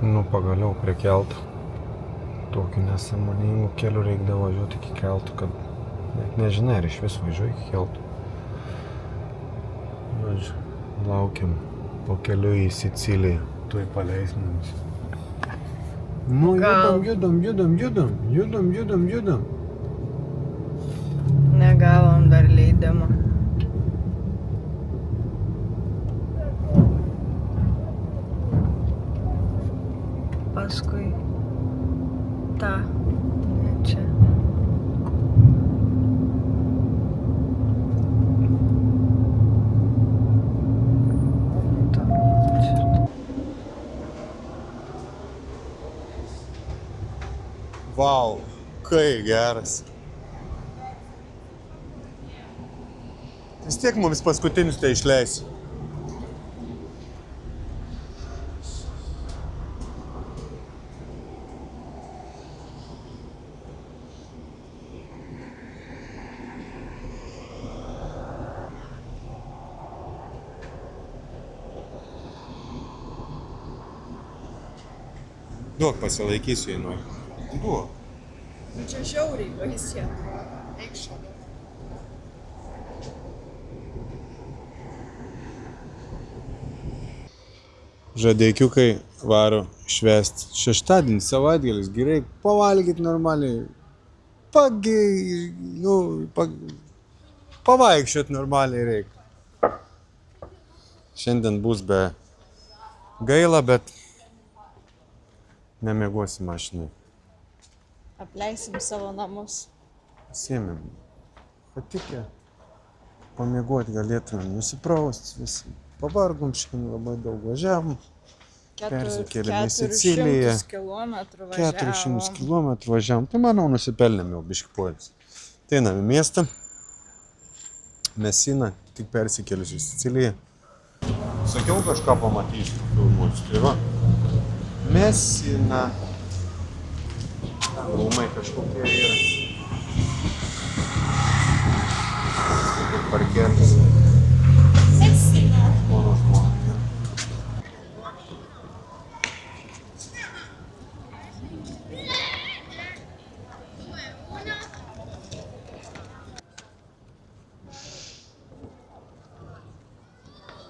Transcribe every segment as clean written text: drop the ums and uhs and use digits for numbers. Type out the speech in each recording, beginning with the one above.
Nu, pagaliau prie kelto. Tokiu nesąmoningu keliu reikdavo važiuoti iki kelto, kad net nežinai, ar iš vis važiuoju iki kelto. Žodžiu, laukiam po keliu į Siciliją. Tuoj paleis mums. Nu, judam. Negavom dar leidimo. Paskui tą, ne čia. Vau, kai geras. Vis tiek mums paskutinius tai išleis. Duok pasilaikysiu, jei nori. Duok. Čia žiauriai baisė. Eikš. Žadeikiukai varo švęst. Šeštadienis, savaitgalis, gerai pavalgyt normaliai. Pavaikščiot normaliai reikia. Šiandien bus be gaila, bet nemiegosim mašinai. Apleisim savo namus. Pasiėmėm. Patikę. Pamiegoti galėtumėm, nusipraust visi. Pavargom šiandien labai daug važiavom. Persikėlėm į Siciliją. 400 kilometrų važiavom. Tai manau nusipelnėm jau biškį poilsį. Tai einam į miestą. Messina, tik persikėlius į Siciliją. Sakiau kažką pamatysiu filmuoti. Tai va. Messina. Rūmai kažkokie yra. Parketas. Mano žmona.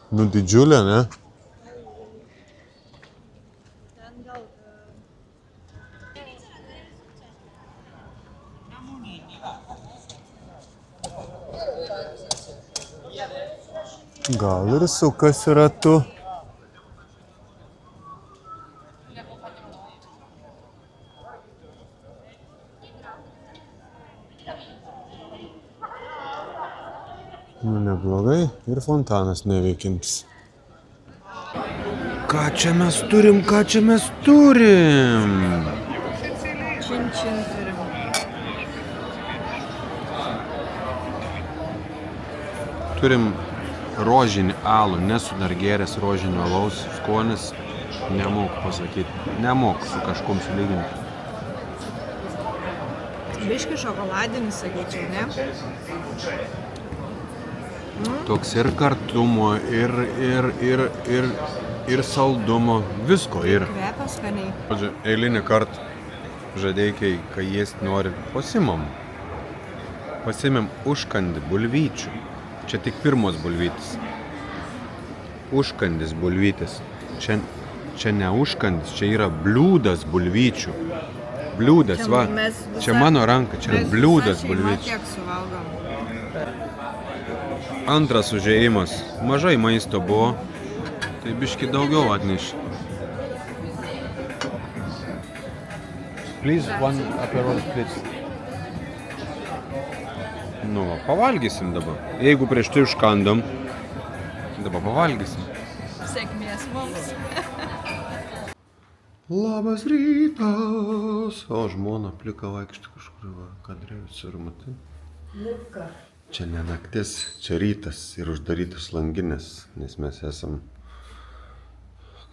Nu, didžiulė, ne? Gal ir sukasi ratu. Nu, neblogai. Ir fontanas neveikiantis. Ką čia mes turim? Čin turim. Turim rožinį alų, nesu dar gėręs rožinio alaus, skonis, nemoku pasakyti, nemoku su kažkom sulyginti. Biški šokoladinis, sakyčiau, ne? Toks ir kartumo, ir saldumo, visko yra. Kvepia skaniai. Eilinį kartą žadeikiai, kai jėst nori, pasimam užkandį bulvyčių. Čia tik pirmos bulvytis. Užkandis bulvytis. Čia ne užkandis, čia yra bliūdas bulvyčių. Bliūdas, va. Čia mano ranka, čia bliūdas bulvyčių. Kiek suvalgom? Antras užėjimas. Mažai maisto buvo. Tai biški daugiau atnešė. Please, one Aperol spritz. Nu, pavalgysim dabar. Jeigu prieš tai užkandam, dabar pavalgysim. Sėkmės mums. Labas rytas. O žmona plika vaikšti kažkur, va, kadrėjus ir matai. Liuka. Čia ne naktis, čia rytas ir uždarytas langinės, nes mes esam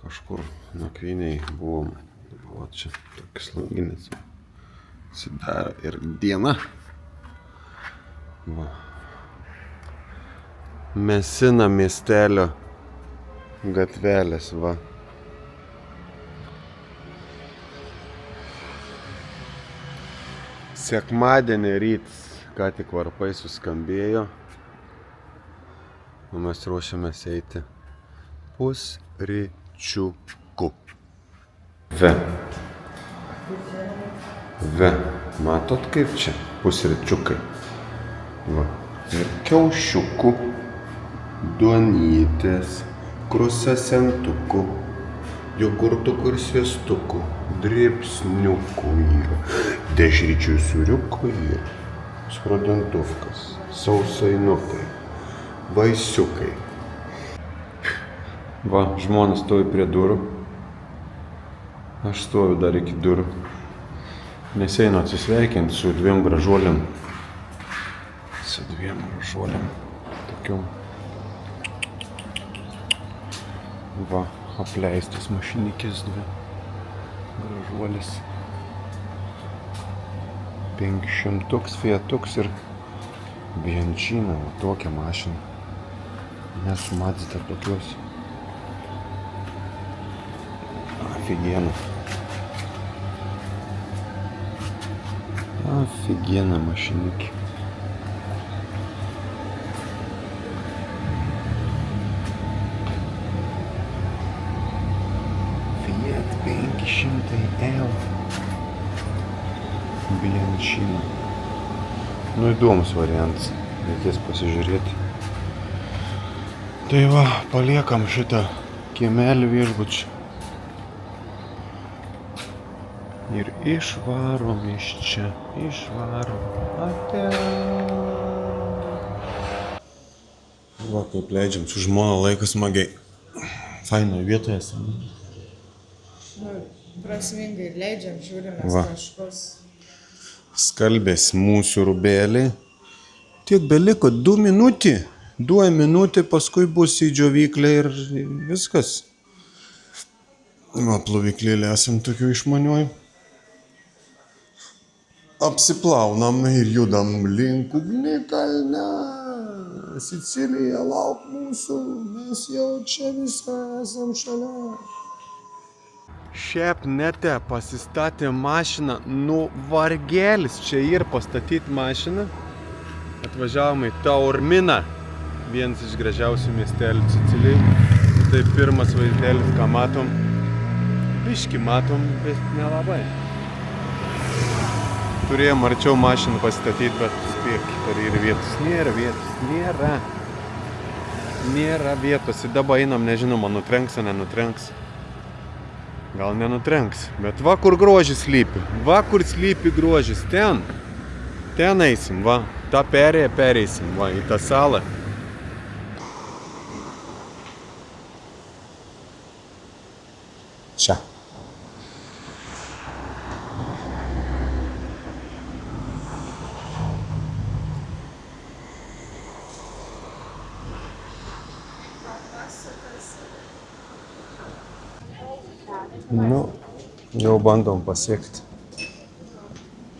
kažkur nakvyniai buvom. O čia tokias langinės. Sidara ir diena. Va. Messina miestelio gatvelės, va. Sekmadienį ryt, ką tik varpai suskambėjo. O mes ruošiamės eiti pusryčiukų. Matot kaip čia pusryčiukai. Va. Ir kiaušiukų, duonytės, krusasentukų, jogurtukų ir sviestukų, dribsniukų yra, dešryčių sūriukų yra, skrodantuvkas, sausainukai, vaisiukai. Va, žmonės stovi prie durų. Aš stoviu dar iki durų. Nes einu atsisveikinti su dviem gražuolėm. Tokiom. Va, apleistas mašinikės dvi. Gražuolis. 500 Fiatuks ir Bianchina. Tokią mašiną. Nesu matęs tokios. Офигенно машинки. Fiat 500L. Bianchina. Nu įdomus variantas. Reikės pasižiūrėti. Tai va, paliekam šitą kiemelį viešbučių. Ir išvarom iš čia, Ate. Va, kaip leidžiam su žmona laiką smagiai. Fainoj vietoje esame. Prasmingai leidžiam, žiūrimės kažkos. Skalbės mūsų rūbėliai. Tiek beliko 2 minutė, paskui bus į džiovyklę ir viskas. Va, plovyklėlė esam tokių išmaniojų. Apsiplaunam ir judam link ugnikalnio. Sicilija, lauk mūsų, mes jau čia visą esam šalia. Šiaip nete pasistatė mašiną, nu vargelis čia ir pastatyti mašiną. Atvažiavome į Taorminą, vienas iš gražiausių miestelių Sicilijai. Tai pirmas vaizdelis, ką matom. Biškį matom, bet nelabai. Turėjom arčiau mašiną pastatyti, bet spėkit, ar yra vietos. Nėra vietos. Ir dabar einam, nežinoma, nutrenks ar nenutrenks. Gal nenutrenks, bet va kur grožis slypi. Va kur slypi grožis. Ten eisim, va. Ta pereisim, va, į tą salą. Čia. Nu, jau bandom pasiekti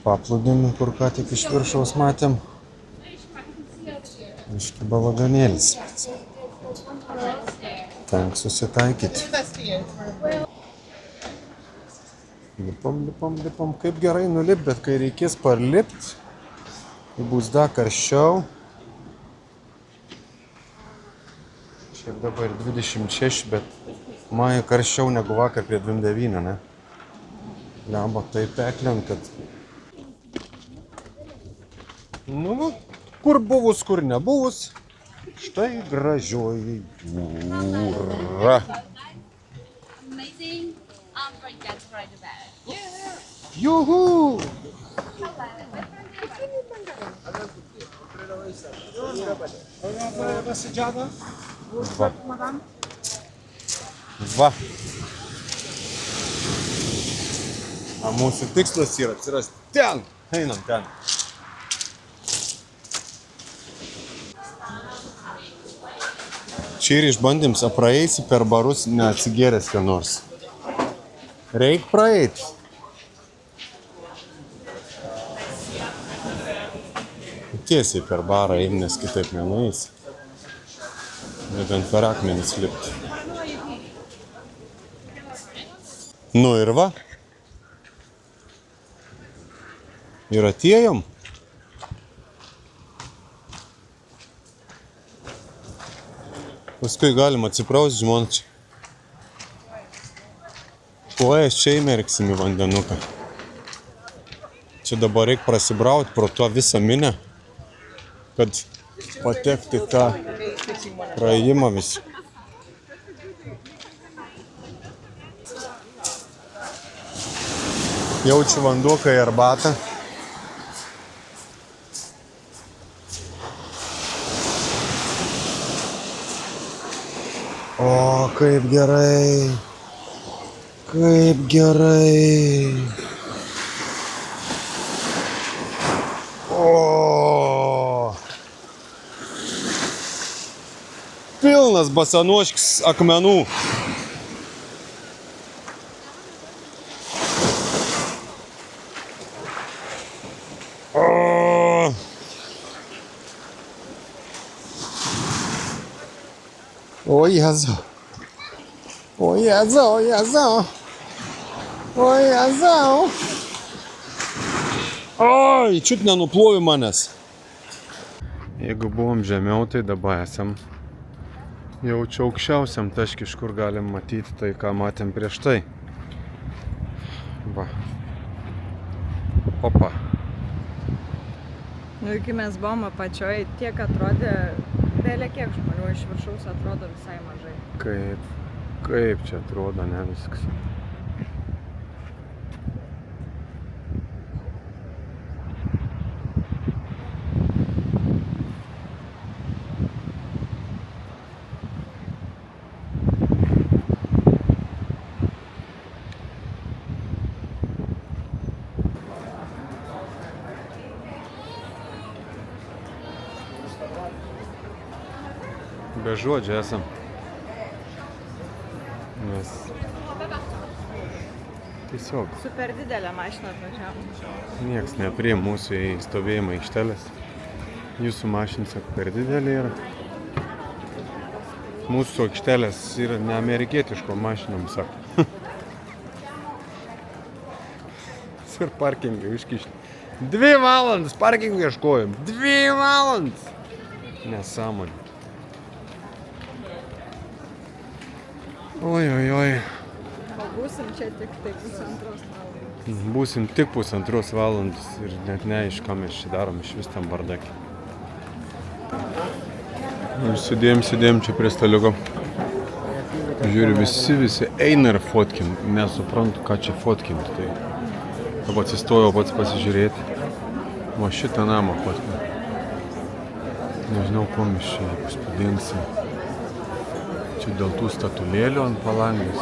paplūdimį, kur ką tik iš viršaus matėm. Iški balaganėlis. Tenk susitaikyti. Lipam. Kaip gerai nulip, bet kai reikės parlipt, tai bus dar karščiau. Šiaip dabar 26, bet man karščiau negu vakar prie 29, ne? Lemba taip peklėm, kad... Nu, kur buvus, kur nebuvus. Štai gražioji jūra. Juhu! Va. O mūsų tikslas yra atsirasti ten. Einam ten. Čia ir išbandyms, praeisi per barus, neatsigėręs ką nors. Reik praeiti. Tiesiai per barą eim, nes kitaip nenueisi. Nebent per akmenis lipti. Nu ir va. Ir atėjom. Paskui galim atsipraust žmoną čia. Kojas čia įmerksim į vandenuką. Čia dabar reikia prasibraut pro to visą minę, kad patekti tą praėjimą visi. Jaučiu vanduką į arbatą. O, kaip gerai. Kaip gerai. O. Pilnas basanoškis akmenų. O Jezu. O Jezu, o Jezu. O Jezu. Oi, čiut nenuplovi manęs. Jeigu buvom žemiau, tai dabar esam jau čia aukščiausiam taškį, iš kur galim matyti tai, ką matėm prieš tai. Va. Opa. Nu, iki mes buvom apačioj, tiek atrodė, dėlė kiek žmonių iš viršaus atrodo visai mažai. Kaip čia atrodo, ne viskas. Be žodžių esam. Nes tiesiog Super didelė mašina atvažiavo. nieks nepriim mūsų į stovėjimą aikštelės. Jūsų mašina sako, per didelė yra. Mūsų aikštelės yra ne amerikietiško mašinom, sako. Ir parkingą iškišti. 2 valandas parkingą ieškojom. 2 valandas. Nesąmonė. Oi. O būsim čia tik tai 1,5 valandos. Būsim tik 1,5 valandos ir net neaišku, ką mes čia darom iš vis tam bardakį. Ir sėdėjom čia prie staliuko. Žiūriu, visi eina ir fotkint. Nesuprantu, ką čia fotkinti. Tai dabar atsistojau pats pasižiūrėti. Va šitą namą fotkint. Nežinau, ko mes čia paspūdinsim. Čia dėl tų statulėlių ant palangės.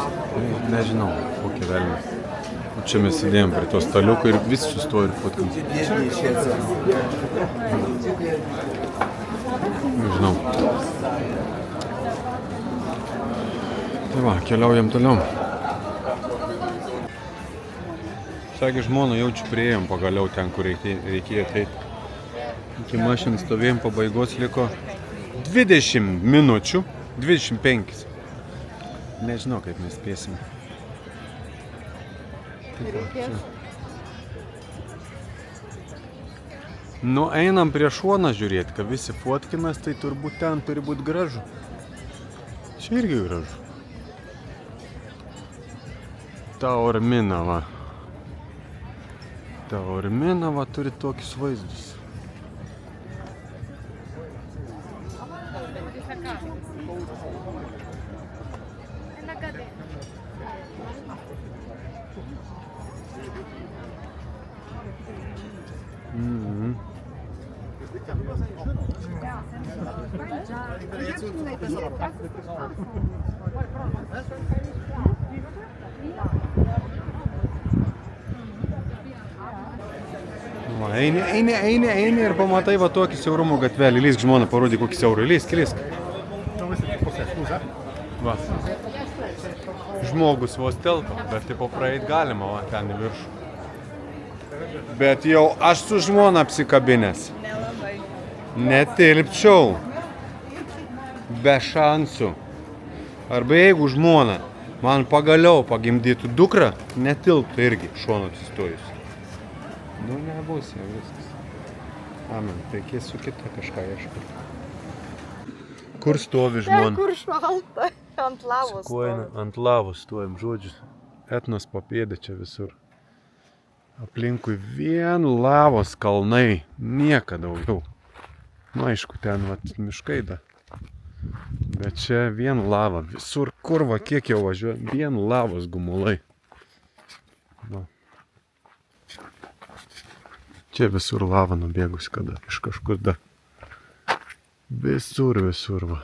Nežinau, kokie velniai. O čia mes sėdėjom prie to staliuko ir visi sustojo ir fotkint. Nežinau. Tai va, keliaujam toliau. Sakė žmona, jau čia priėjom pagaliau ten, kur reikėjo ateiti. Iki mašinų stovėjom pabaigos liko 20 minučių. 25. Nežinau, kaip mes spėsim. Nu, einam prie šoną žiūrėti, kad visi fotkinas, tai turbūt ten turi būti gražu. Čia irgi gražu. Ta Orminava turi tokius vaizdus. Va, eini ir pamatai va tokį siaurumo gatvelį. Lysk žmona, parodė kokį siaurą. Lysk. Va. Žmogus vos telpa, bet tipo praeit galima, va, ten į viršų. Bet jau aš su žmona apsikabinęs. Nelabai. Netilpčiau. Be šansų. Arba jeigu žmona man pagaliau pagimdytų dukrą, netilptų irgi šono atsistojus. Nu, nebus jau viskas. Amen, reikės su kita kažką ieškoti. Kur stovi Ten, žmona? kur šalta, ant lavos stovi. Ant lavos stovim, žodžiu. Etnos papėdė čia visur. Aplinkui vien lavos kalnai, nieka daugiau. Nu, aišku, ten vat miškai da. Bet čia vien lava, visur kurva, kiek jau važiuoja, vien lavos gumulai. Va. Čia visur lava nubėgus, kada iš kažkur da. Visur va.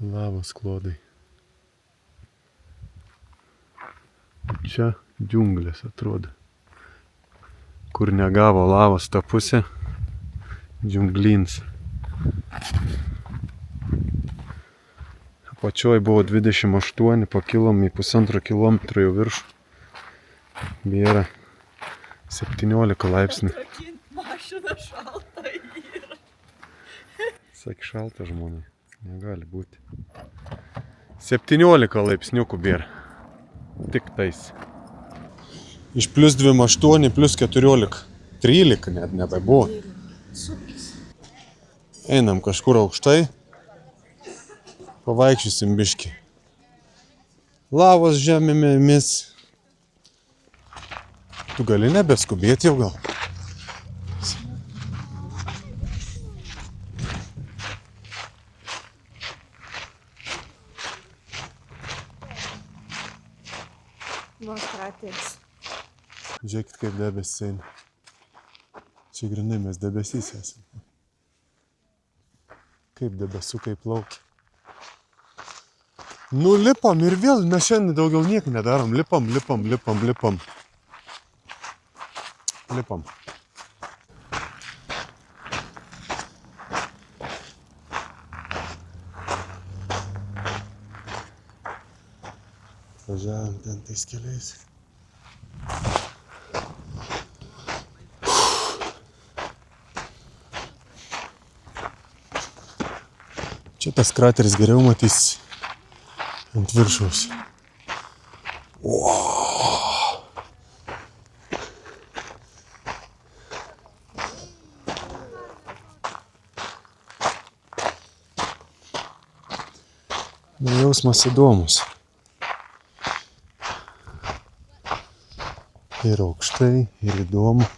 Lavos klodai. Čia džiunglės atrodo. Kur negavo lavos ta pusė, džiunglins. Apačioj buvo 28, pakilom į 1,5 kilometro jau virš. Bėra 17 laipsnių. Mašina šalta yra. Sakai, šalta žmonai. Negali būti. 17 laipsniukų bėra. Tik tais. Iš plus 28, plus 14. 13 net nebebuvo. Einam kažkur aukštai. Pavaikščiosim biškį. Lavos žemėmis. Tu gali nebeskubėti jau gal? Nuo krateris. Žiūrėkit, kaip debesis eina. Čia grinai mes debesys esame. Kaip debesukai plaukia. Nu, lipam ir vėl, mes šiandien daugiau nieko nedarom. Lipam. Važiavam ten tais keliais. Čia tas krateris geriau matys ant viršaus. Jausmas įdomus. Ir aukštai, ir įdomu.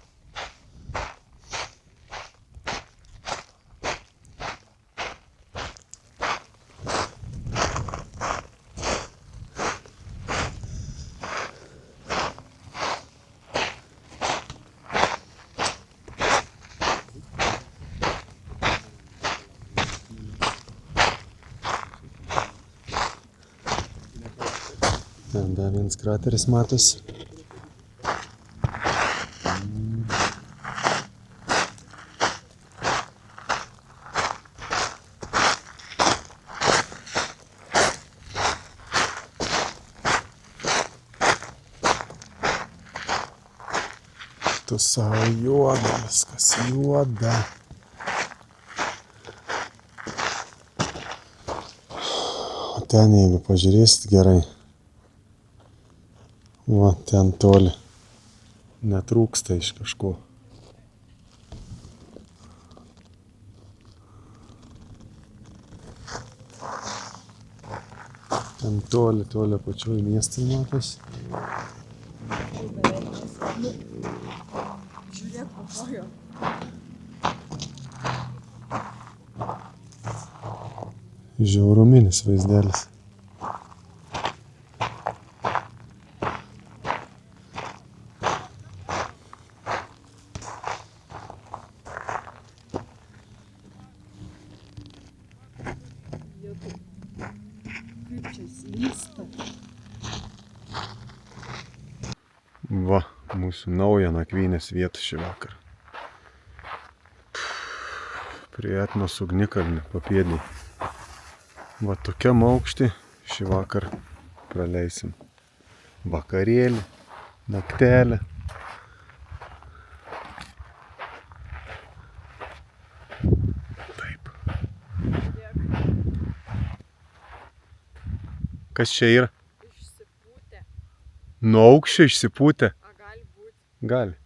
Ten dar vienas krateris matosi. Tu savo juoda, viskas juoda. O ten, jeigu pažiūrėsit gerai, va, ten toli netrūksta iš kažko. Ten toli pačioj miestai matosi. Žiūrėk, pakojo. Žiauruminis vaizdelis. Kaip čia slysta. Va, mūsų nauja nakvynės vieta šį vakarą. Prie Etnos ugnikalnio papėdėj. Va tokiam aukštį šį vakarą praleisim. Vakarėlį, naktelę. Taip. Kas čia yra? Išsipūtė. Nuo aukščio išsipūtė. A Gali.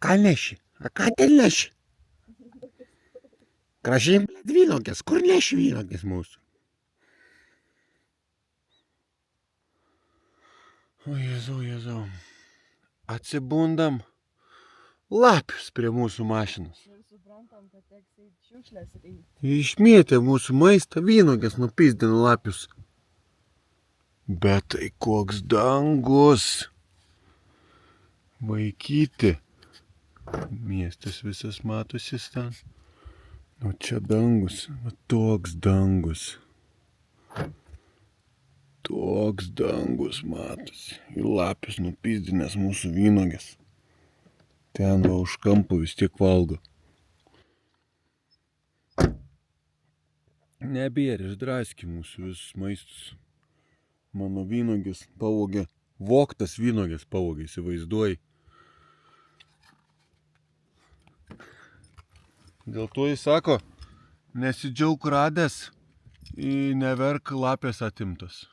Ką neši? A ką ten neši? Gražiai, blėt, vynogės. Kur neši vynogės mūsų? O Jėzau, Jėzau. Atsibundam. Lapius prie mūsų mašinos. Ir suprantam, kad teks eit šiukšlės reikia. Išmėtė mūsų maistą, vynogės nupizdino lapius. Bet tai koks dangus. Vaikyti. Miestas visas matosi ten. O čia dangus. Va toks dangus. Toks dangus matosi. Ir lapis nupizdinęs mūsų vynogės. Ten va už kampų vis tiek valgo. Nebėra, išdraskė mūsų visus maistus. Mano vynogės pavogė. Vogtas vynogės pavogė, įsivaizduoji. Dėl to jis sako, nesidžiauk radęs, neverk lapės atimtas.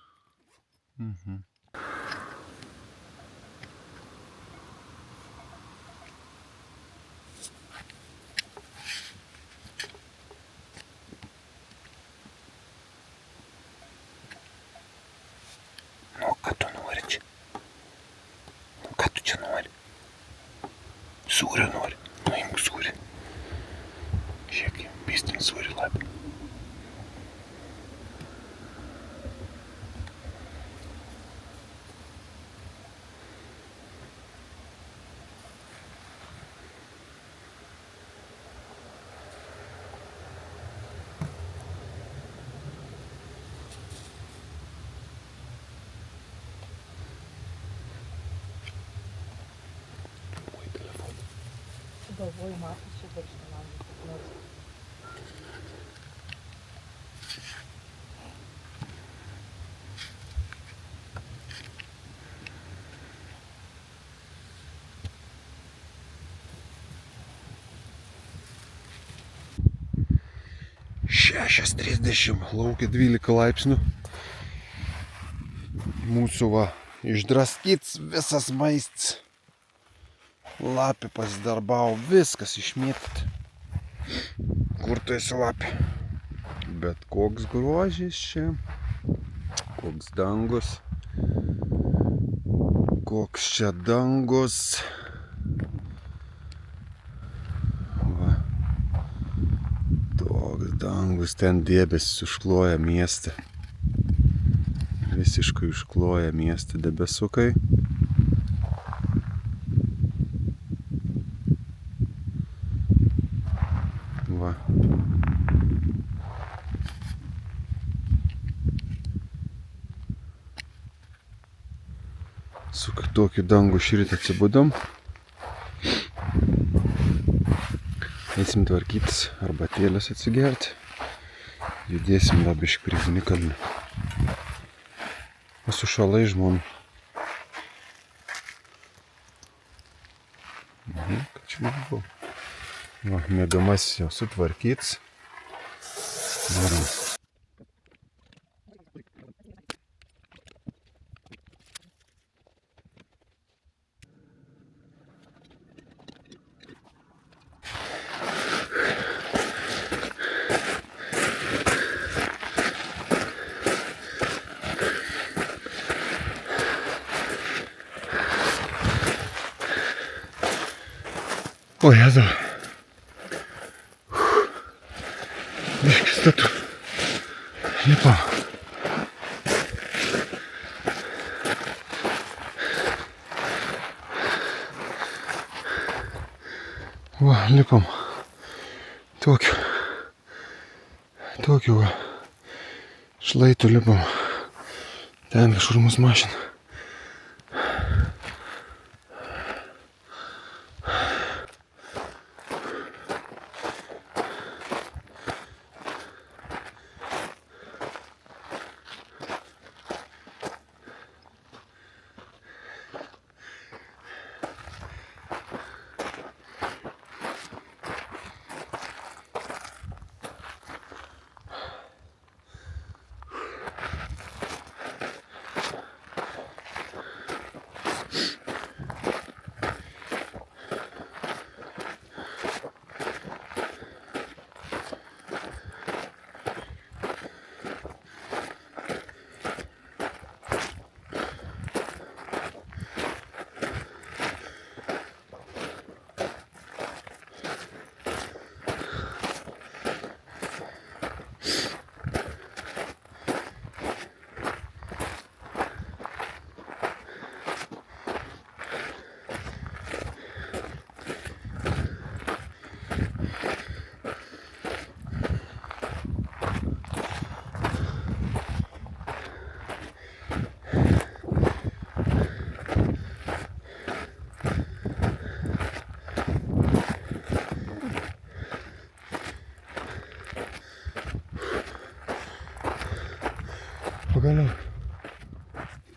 Nu, ką tu nori čia? Nu, ką tu čia nori? Sūrio nori? Nu, imk sūrį. Žiūrėk, pistint sūrį lapį. Galvoju, matas čia dar šitą. Šešias 30, laukia 12 laipsnių. Mūsų va, išdraskyts visas maistas. Lapė pasidarbavo, viskas išmėtyti. Kur tu esi lapė? Bet koks grožis čia. Koks dangus. Koks čia dangus. Va. Toks dangus, ten debesis užkloja miestą. Visiškai užkloja miestą debesukai. Va. Su tokiu dangu šįryt atsibudom. Eisim tvarkytis, arbatėlės atsigerti. Judėsim labiškai prie Ugnikalnio. Sušalai žmona. Ką čia buvo? Va, mėgamasis jau sutvarkyts. Varom. O Jėzau. Biškis statu. Lipam. Va, lipam. Tokiu va. Šlaitu lipam. Ten kažkur mūsų mašina.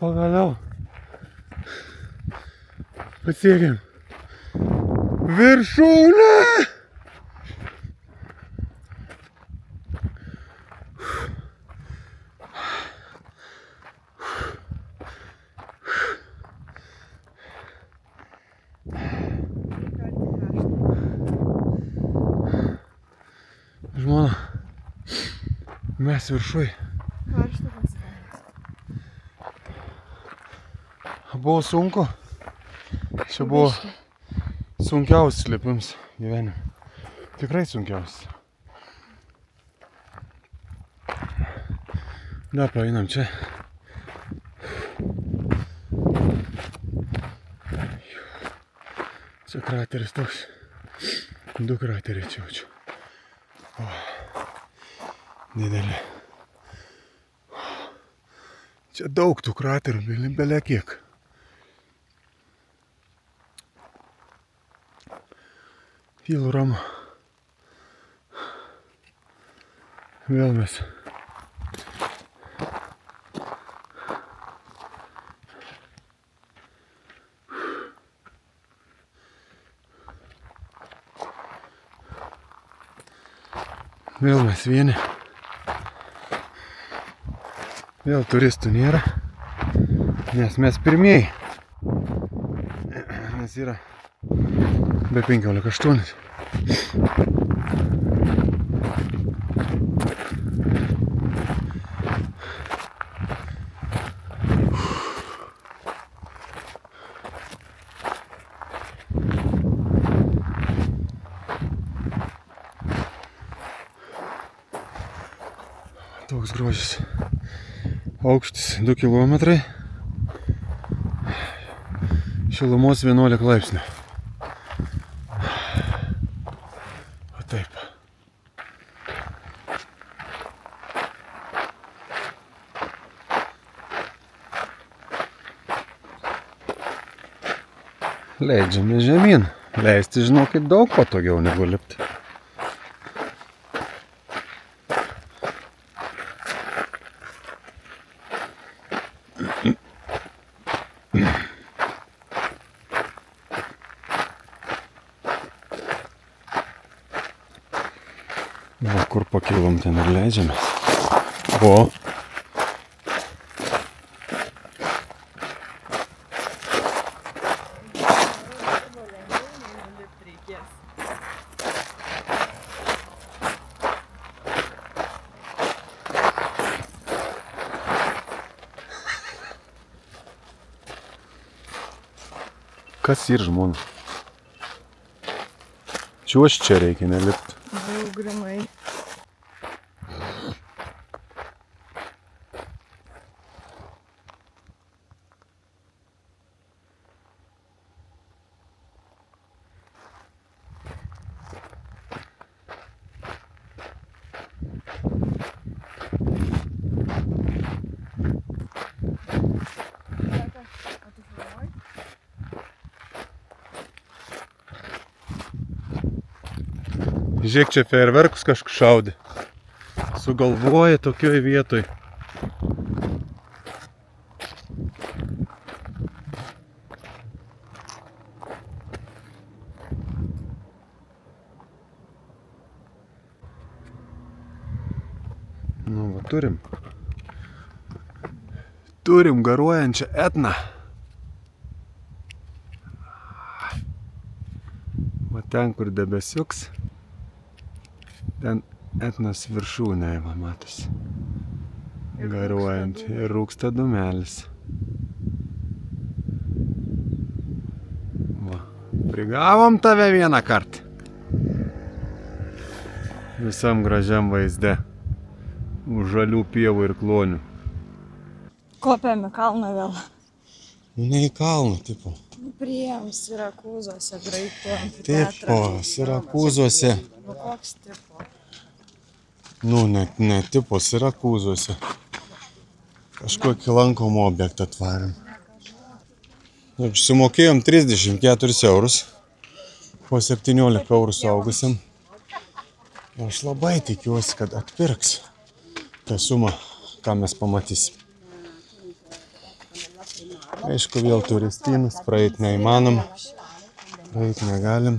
Pagaliau. Pasiekėm. Viršūnę! Žmona, mes viršuj. Buvo sunku. Čia buvo sunkiausias lipimas gyvenime. Tikrai sunkiausias. Da, paeinam čia. Čia krateris toks. 2 krateriai čia jaučiu. Didelė. Čia daug tų kraterių, bele kiek. Tylu ramu. Vėl mes. Vėl mes vieni. Vėl turistų nėra, nes mes pirmieji. Nes yra be 15:8. Toks grožis. Aukštis 2 kilometrai. Šilumos 11 laipsnių. O taip. Leidžiame žemyn. Leisti, žinokit, daug patogiau negu lipti. Va, kur pakilom, ten ir leidžiamės. O. Kas ir žmona? Čiuoš čia reikia nelipti. Jau grinai. Žiūrėk, čia fejerverkus kažkas šaudė. Sugalvoja tokioj vietoj. Nu, va, turim. Turim garuojančią Etną. Va ten, kur debesiuks. Ten Etnos viršūnė, va, matosi. Garuojant. Ir rūksta dūmelis. Va. Prigavom tave vieną kartą. Visam gražiam vaizde. Už žalių pievų ir klonių. Kopėm į kalną vėl. Ne į kalną, tipo. Priėjom Sirakūzuose, graikų amfiteatrą. Tipo, Sirakūzuose. Nu koks tipo? Nu, ne tipo, Sirakūzuose. Kažkokį lankomą objektą atvarėm. Sumokėjom 34 eurus. Po 17 eurų suaugusiam. Aš labai tikiuosi, kad atpirks tą sumą, ką mes pamatysim. Aišku, vėl turistinas, praeit neįmanom. Praeit negalim.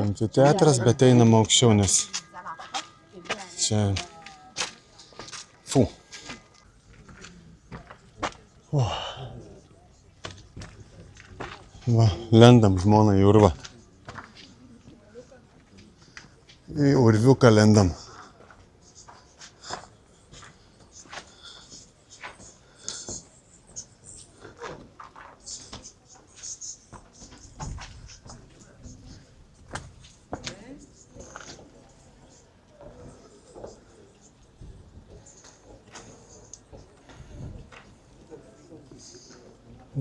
Amfiteatras, bet einam aukščiau, nes čia... Fu. Va, lendam žmoną į urvą. Į urviuką lendam.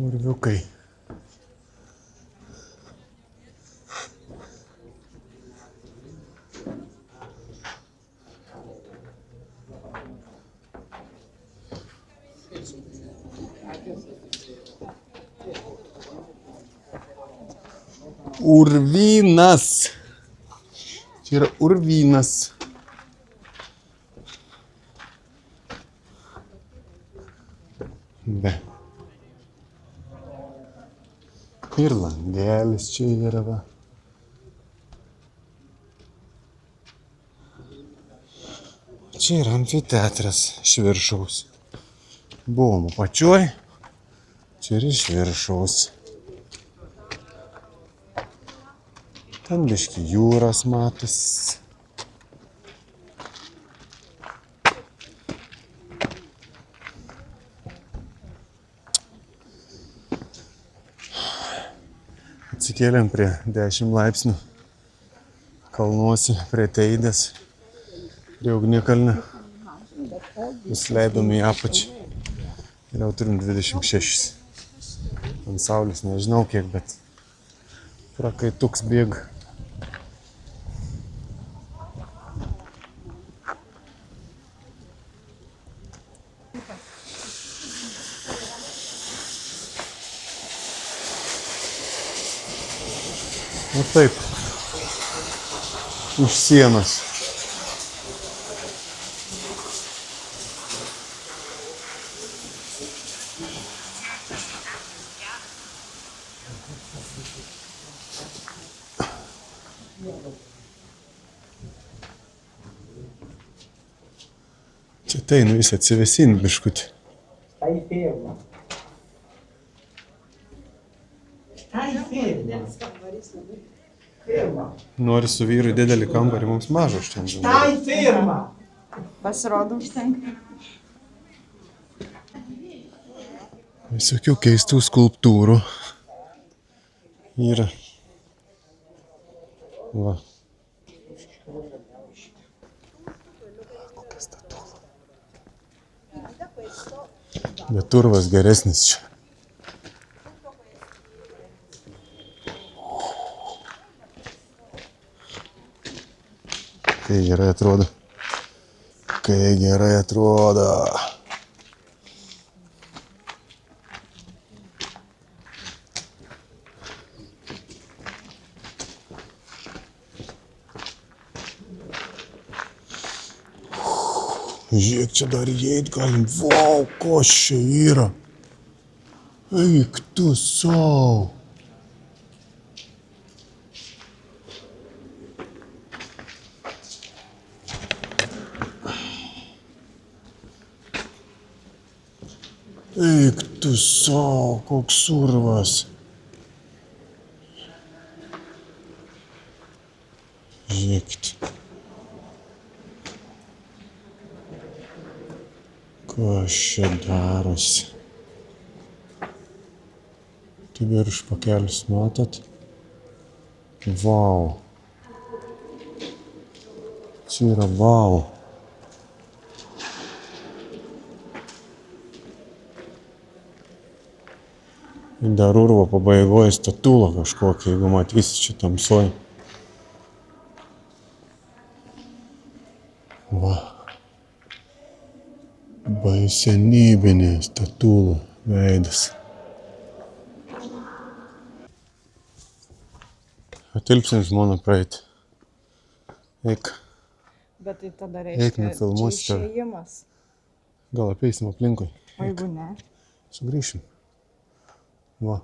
Urviukai. Urvynas. Čia yra urvynas. Be. Ir langelis čia yra, va. Čia yra amfiteatras iš viršaus. Buvom apačioj, čia ir iš viršaus. Ten biškį jūros matos. Atsikėlėm prie 10 laipsnių kalnuose, prie Teidės, prie Ugnikalnio. Nusileidom į apačią ir jau turim 26. Ant saulės nežinau kiek, bet prakaituks bėga. Nu taip, už sienos. Čia tai, nu vis atsivėsin biškutį. Stai ferma. Stai ferma. Ferma. Nori su vyru didelį kambarį, mums mažą užtenka. Stai ferma. Pasirodo užtenka. Visokių keistų skulptūrų yra. Va. Kokia statula. Bet urvas geresnis čia. Kai gerai atrodo. Kai gerai atrodo. Žiūrėk, čia dar įeit galim. Vau, kas čia yra. Eik tu sau. Eik tu sau, koks urvas. Žiūrėkit. Kas čia darosi? Tai virš pakelius matot? Vau. Čia yra vau. Dar urvo pabaigoje statula kažkokia, jeigu matysi čia tamsoj. Va. Baisenybinė statula veidas. Atilpsim žmoną praeiti. Eik. Bet tai tada Eik, reiškia, nufilmuosiu čia tave. išėjimas. Gal apeisim aplinkui. O jeigu ne? Sugrįšim. Va.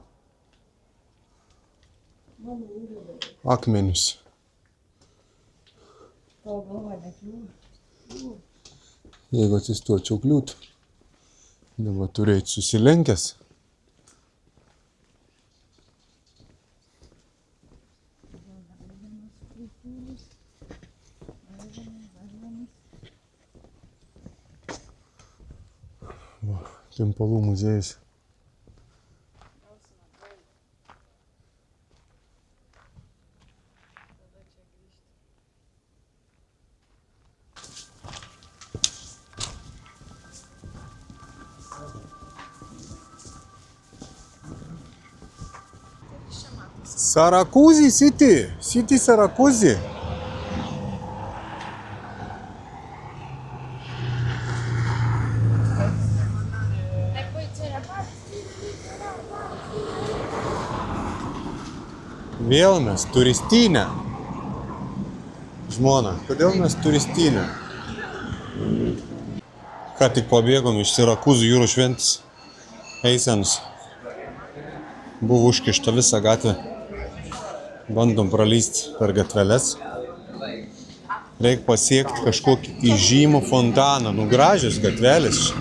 Akmenis. Tavo galva nekliūva. Jeigu atsistočiau kliūtų. Dabar turėti susilenkęs. Va, Timpalų muziejus. Sarakuzi City. City Sarakuzi. Vėl mes turistinę. Žmona, kodėl mes turistinę? Ką tik pabėgom iš Sirakūzų jūrų šventės eisenos. Buvo užkišta visa gatvė. Bandom pralysti per gatveles. Reik pasiekti kažkokį įžymų fontaną. Nu, gražios gatvelės.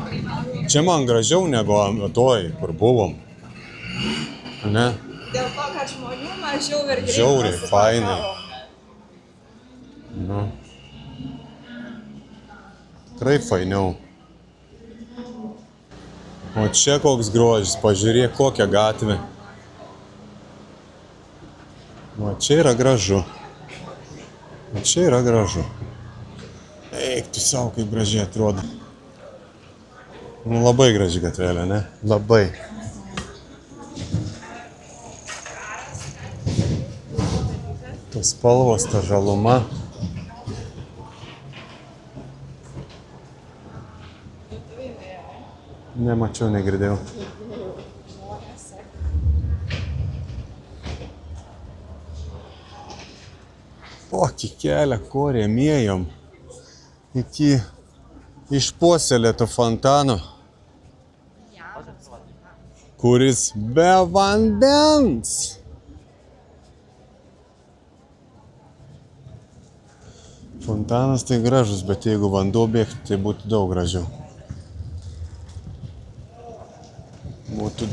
Čia man gražiau negu toj, kur buvom. Ne? Dėl to, kad žmonių mažiau ir greitai. Žiauriai, fainai. Nu. Tikrai fainiau. O čia koks grožis, pažiūrėk kokią gatvę. O čia yra gražu. O čia yra gražu. Eik, tu savo, kaip gražiai atrodo. Nu, labai graži gatvelė, ne? Labai. Tas spalvos, ta žaluma. Nemačiau, negirdėjau. Kokį kelią korėm ėjom iki išpuoselėto fontano, kuris be vandens. Fontanas tai gražus, bet jeigu vanduo bėgtų, tai būtų daug gražiau. Būtų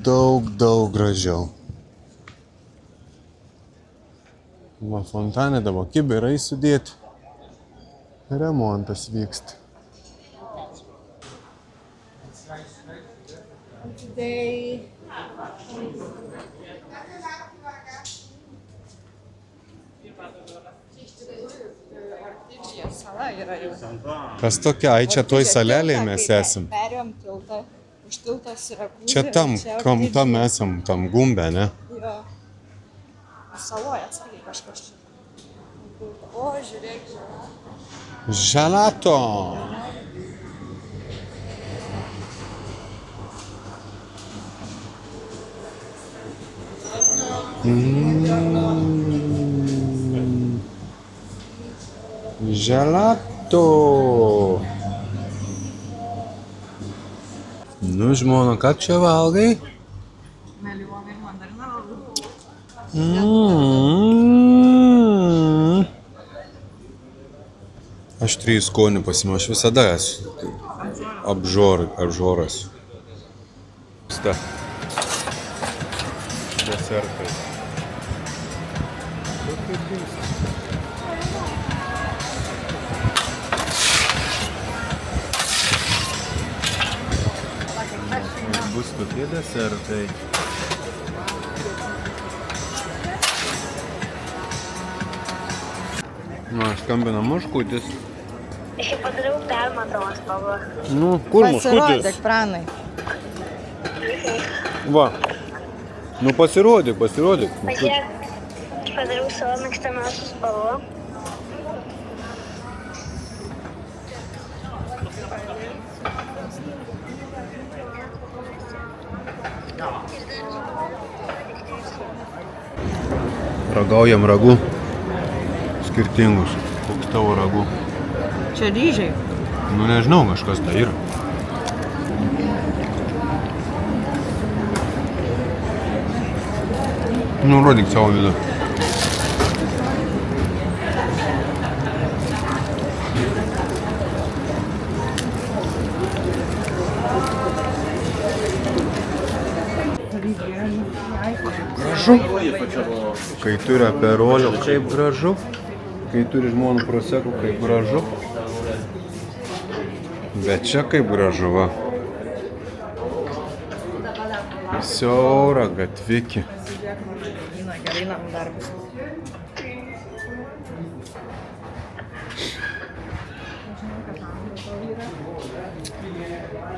daug gražiau. Va, fontane dabar kibirai sudėti. Remontas vyksta. Sala yra jau. Kas tokia? Ai, čia toj salelėje mes esam. Perėjom tiltą. Už tiltą Sirakūzė. Čia tam esam, tam gumbe, ne? Jo. Saloje atsargiai kažkas čia. O, žiūrėk, Želato. Želato. Nu, žmona, ką čia valgai? Melionai mandarinų. Aš 3 skonių pasiimu, aš visada esu apžoras. Desertai. Bus tokie desertai. Nu, skambina Muškutis. Aš jau padariau permatomą spalvą. Nu, kur Muškutis? Pasirodyk, Pranai. Va. Nu, pasirodyk. Pažiūrėk, aš padariau savo mėgstamiausią spalvą. Ragaujam ragų. Skirtingus. Koks tavo ragų? Čia ryžiai. Nu, nežinau, kažkas tai yra. Nu, rodyk savo vidų. Gražu. Kai turi aperolio, kaip gražu. Kai turi žmonų prosekų, kaip gražu. Bet čia kaip gražu, va. Siaura gatvikė. Gerai namų darbus.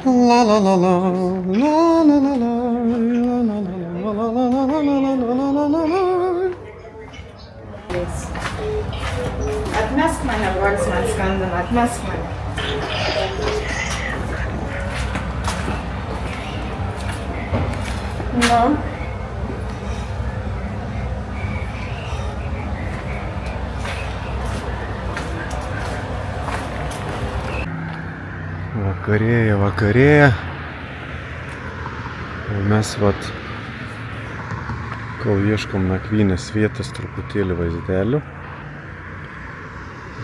La la la la, la la la la, la la la la, la la la la. Atmesk mane, brolis man skambina, atmesk mane. Nu. Vakarėja. O mes vat, kol ieškom nakvynės vietos, truputėlį vaizdelių.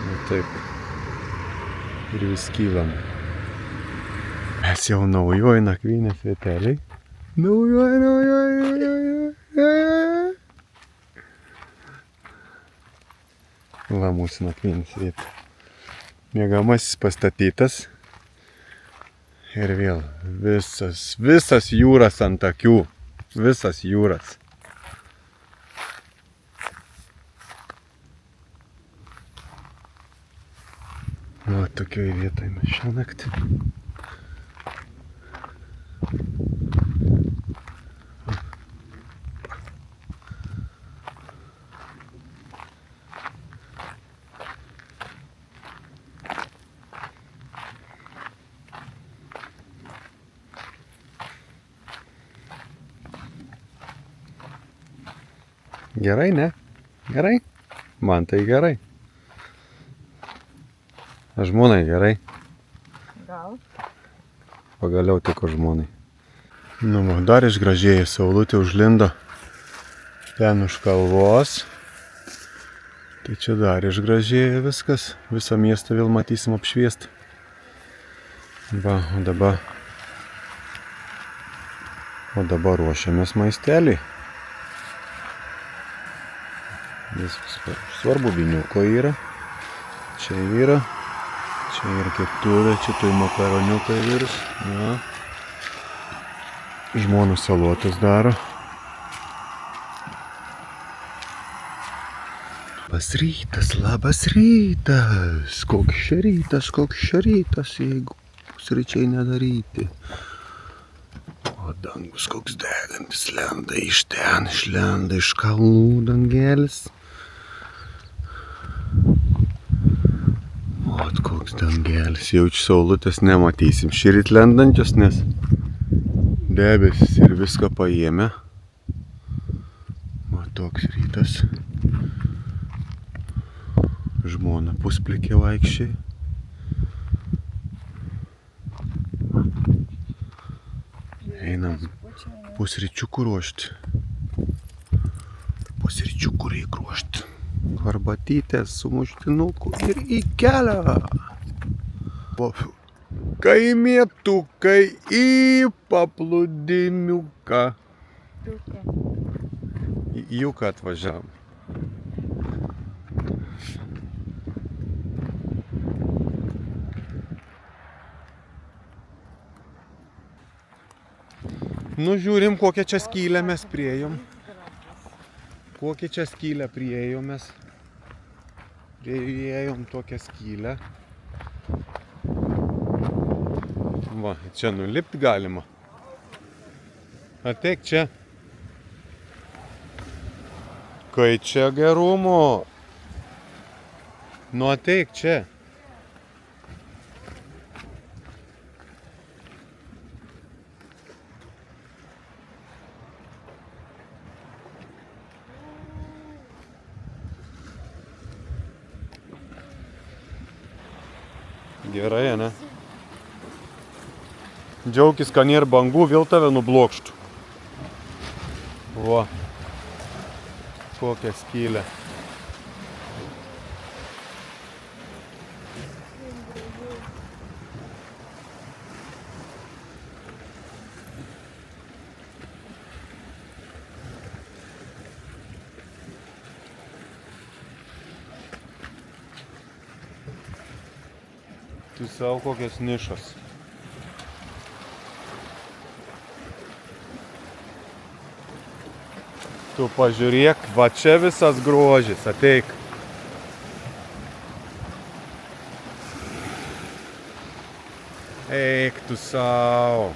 Nu, taip. Ir vis kylam. Mes jau naujoj nakvynės vieteliai. Naujoj. Va mūsų nakvynės vieta. Miegamasis pastatytas. Ir vėl visas jūras ant akių. Visas jūras. Va tokioj vietoj mes šią naktį. Gerai, ne? Gerai? Man tai gerai. A žmonai gerai? Gal. Pagaliau tiko žmonai. Nu, dar išgražėjai, saulutė užlindo ten už kalvos. Tai čia dar išgražėja viskas. Visą miestą vėl matysim apšviestą. Va, o dabar ruošiamės maistelį. Viskas svarbu, vyniuko yra. Čia yra. Čia ir keptuvė, čia tai makaroniukai virs. Ja. Žmona salotas daro. Labas rytas. Koks čia rytas, jeigu pusryčiai nedaryti. O dangus koks degantis, lenda iš ten, išlenda iš kalnų dangelis. Ot koks dangelis, jaučiu saulutės nematysim šįryt lendančios, nes debesis ir viską paėmė. O toks rytas. Žmona pusplikė vaikščiai. Einam pusryčiukų ruošti. Pusryčiukų reik ruošti. Arbatytės su muštinuku ir į kelią. Kaimietukai į paplūdimiuką. Į Juką atvažiavom. Nu, žiūrim, kokią čia skylę mes priėjom. Kokią čia skylę priėjom mes. Priėjom tokią skylę. Va, čia nulipt galima. Ateik čia. Kai čia gerumo. Nu, ateik čia. Gerai, ne? Džiaukis, kad nėra bangų, vėl tave nublokštų. Va. kokią skylę. Tu savo kokios nišos. Tu pažiūrėk, va čia visas grožis, ateik. Eik tu savo.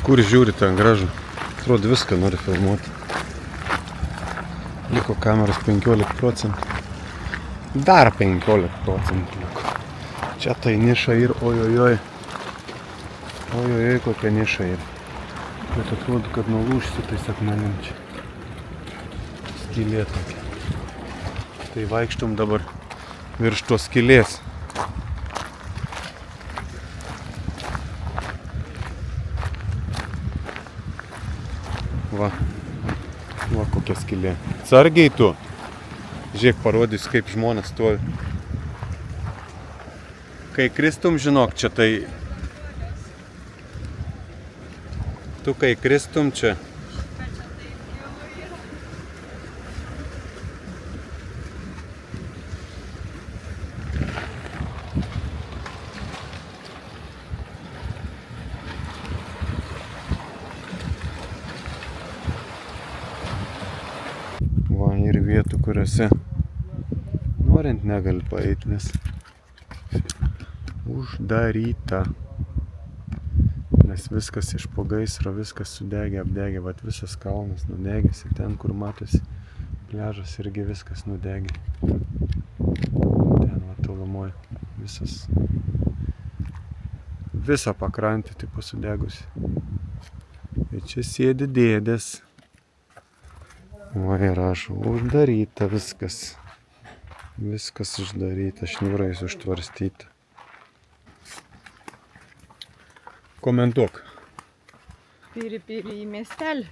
Kur žiūri ten gražu? Atrodo viską nori filmuoti. Liko kameros 15%. Dar 15% liko. Čia tai niša ir ojojoj. Ojojoj, kokia niša ir. Bet atrodo, kad nulūžsi tais akmenim čia. Skylė tokia. Tai vaikštum dabar virš tos skylės. Va, kokia skylė. Sargiai tu. Žiūrėk, parodys, kaip žmonės stovi. Kai kristum, žinok, čia tai... Tu kai kristum čia... Va, ir vietų, kuriuose norint negali paeiti, nes uždaryta. Nes viskas iš po gaisro, viskas sudegė, apdegė, vat visas kalnas nudegęs ir ten, kur matosi pliažas, irgi viskas nudegė. Ten va tolumoj visas, visa pakrantė tipo sudegusi. Ir čia sėdi dėdės. Va ir rašo, uždaryta viskas. Viskas uždaryta, šniūrais užtvarstyta. Komentuok. Pyri į miestelį.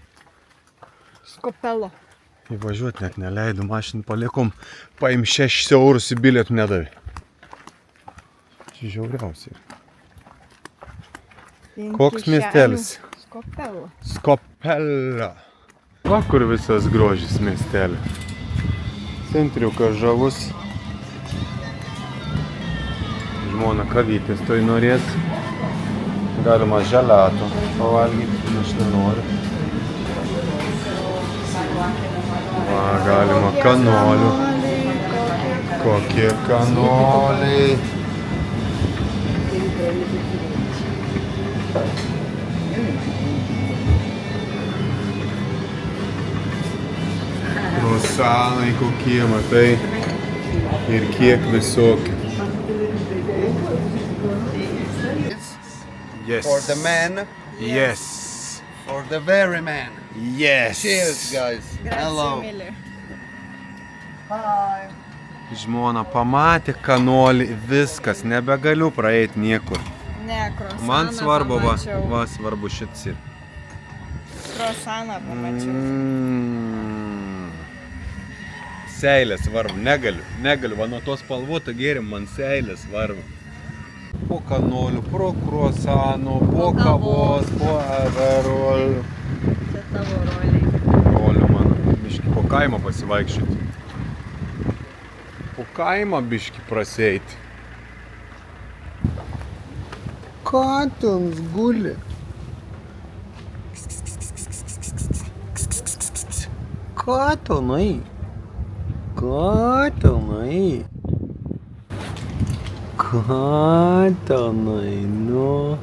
Skopelo. Įvažiuoti net neleido, mašiną palikom, paim 6 eurus į bilietų nedavė. Čia žiauriausiai. Koks miestelis? Skopelo. Skopelio. Va kur visas grožis miestelio. Centriukas žavus. Žmona kavytės toj norės. Galima želato pavalgyti, aš nenoriu. Va, galima kanolių. Kokie kanoliai. Kruasanai kokie, matai. Ir kiek visokių. Yes. For the man, Yes. for the very man. Yes. Cheers, guys. Hello. Mili. Hi. Žmona pamatė kanolį, viskas, nebegaliu praeiti niekur. Ne, krosaną Man svarbu, va, pamačiau. va, svarbu šits ir. Krosaną pamačiau. Seilė svarbu, negaliu, va nuo tos spalvoto gėrim, man seilė svarbu. Po kanolių, pro kruasanų, po kavos, po averolių. Čia tavo roliai. Rolių mano, biški po kaimą pasivaikščioti. Po kaimą biški prasieiti. Katins guli. Katinai. Katinai. Katinai, nu.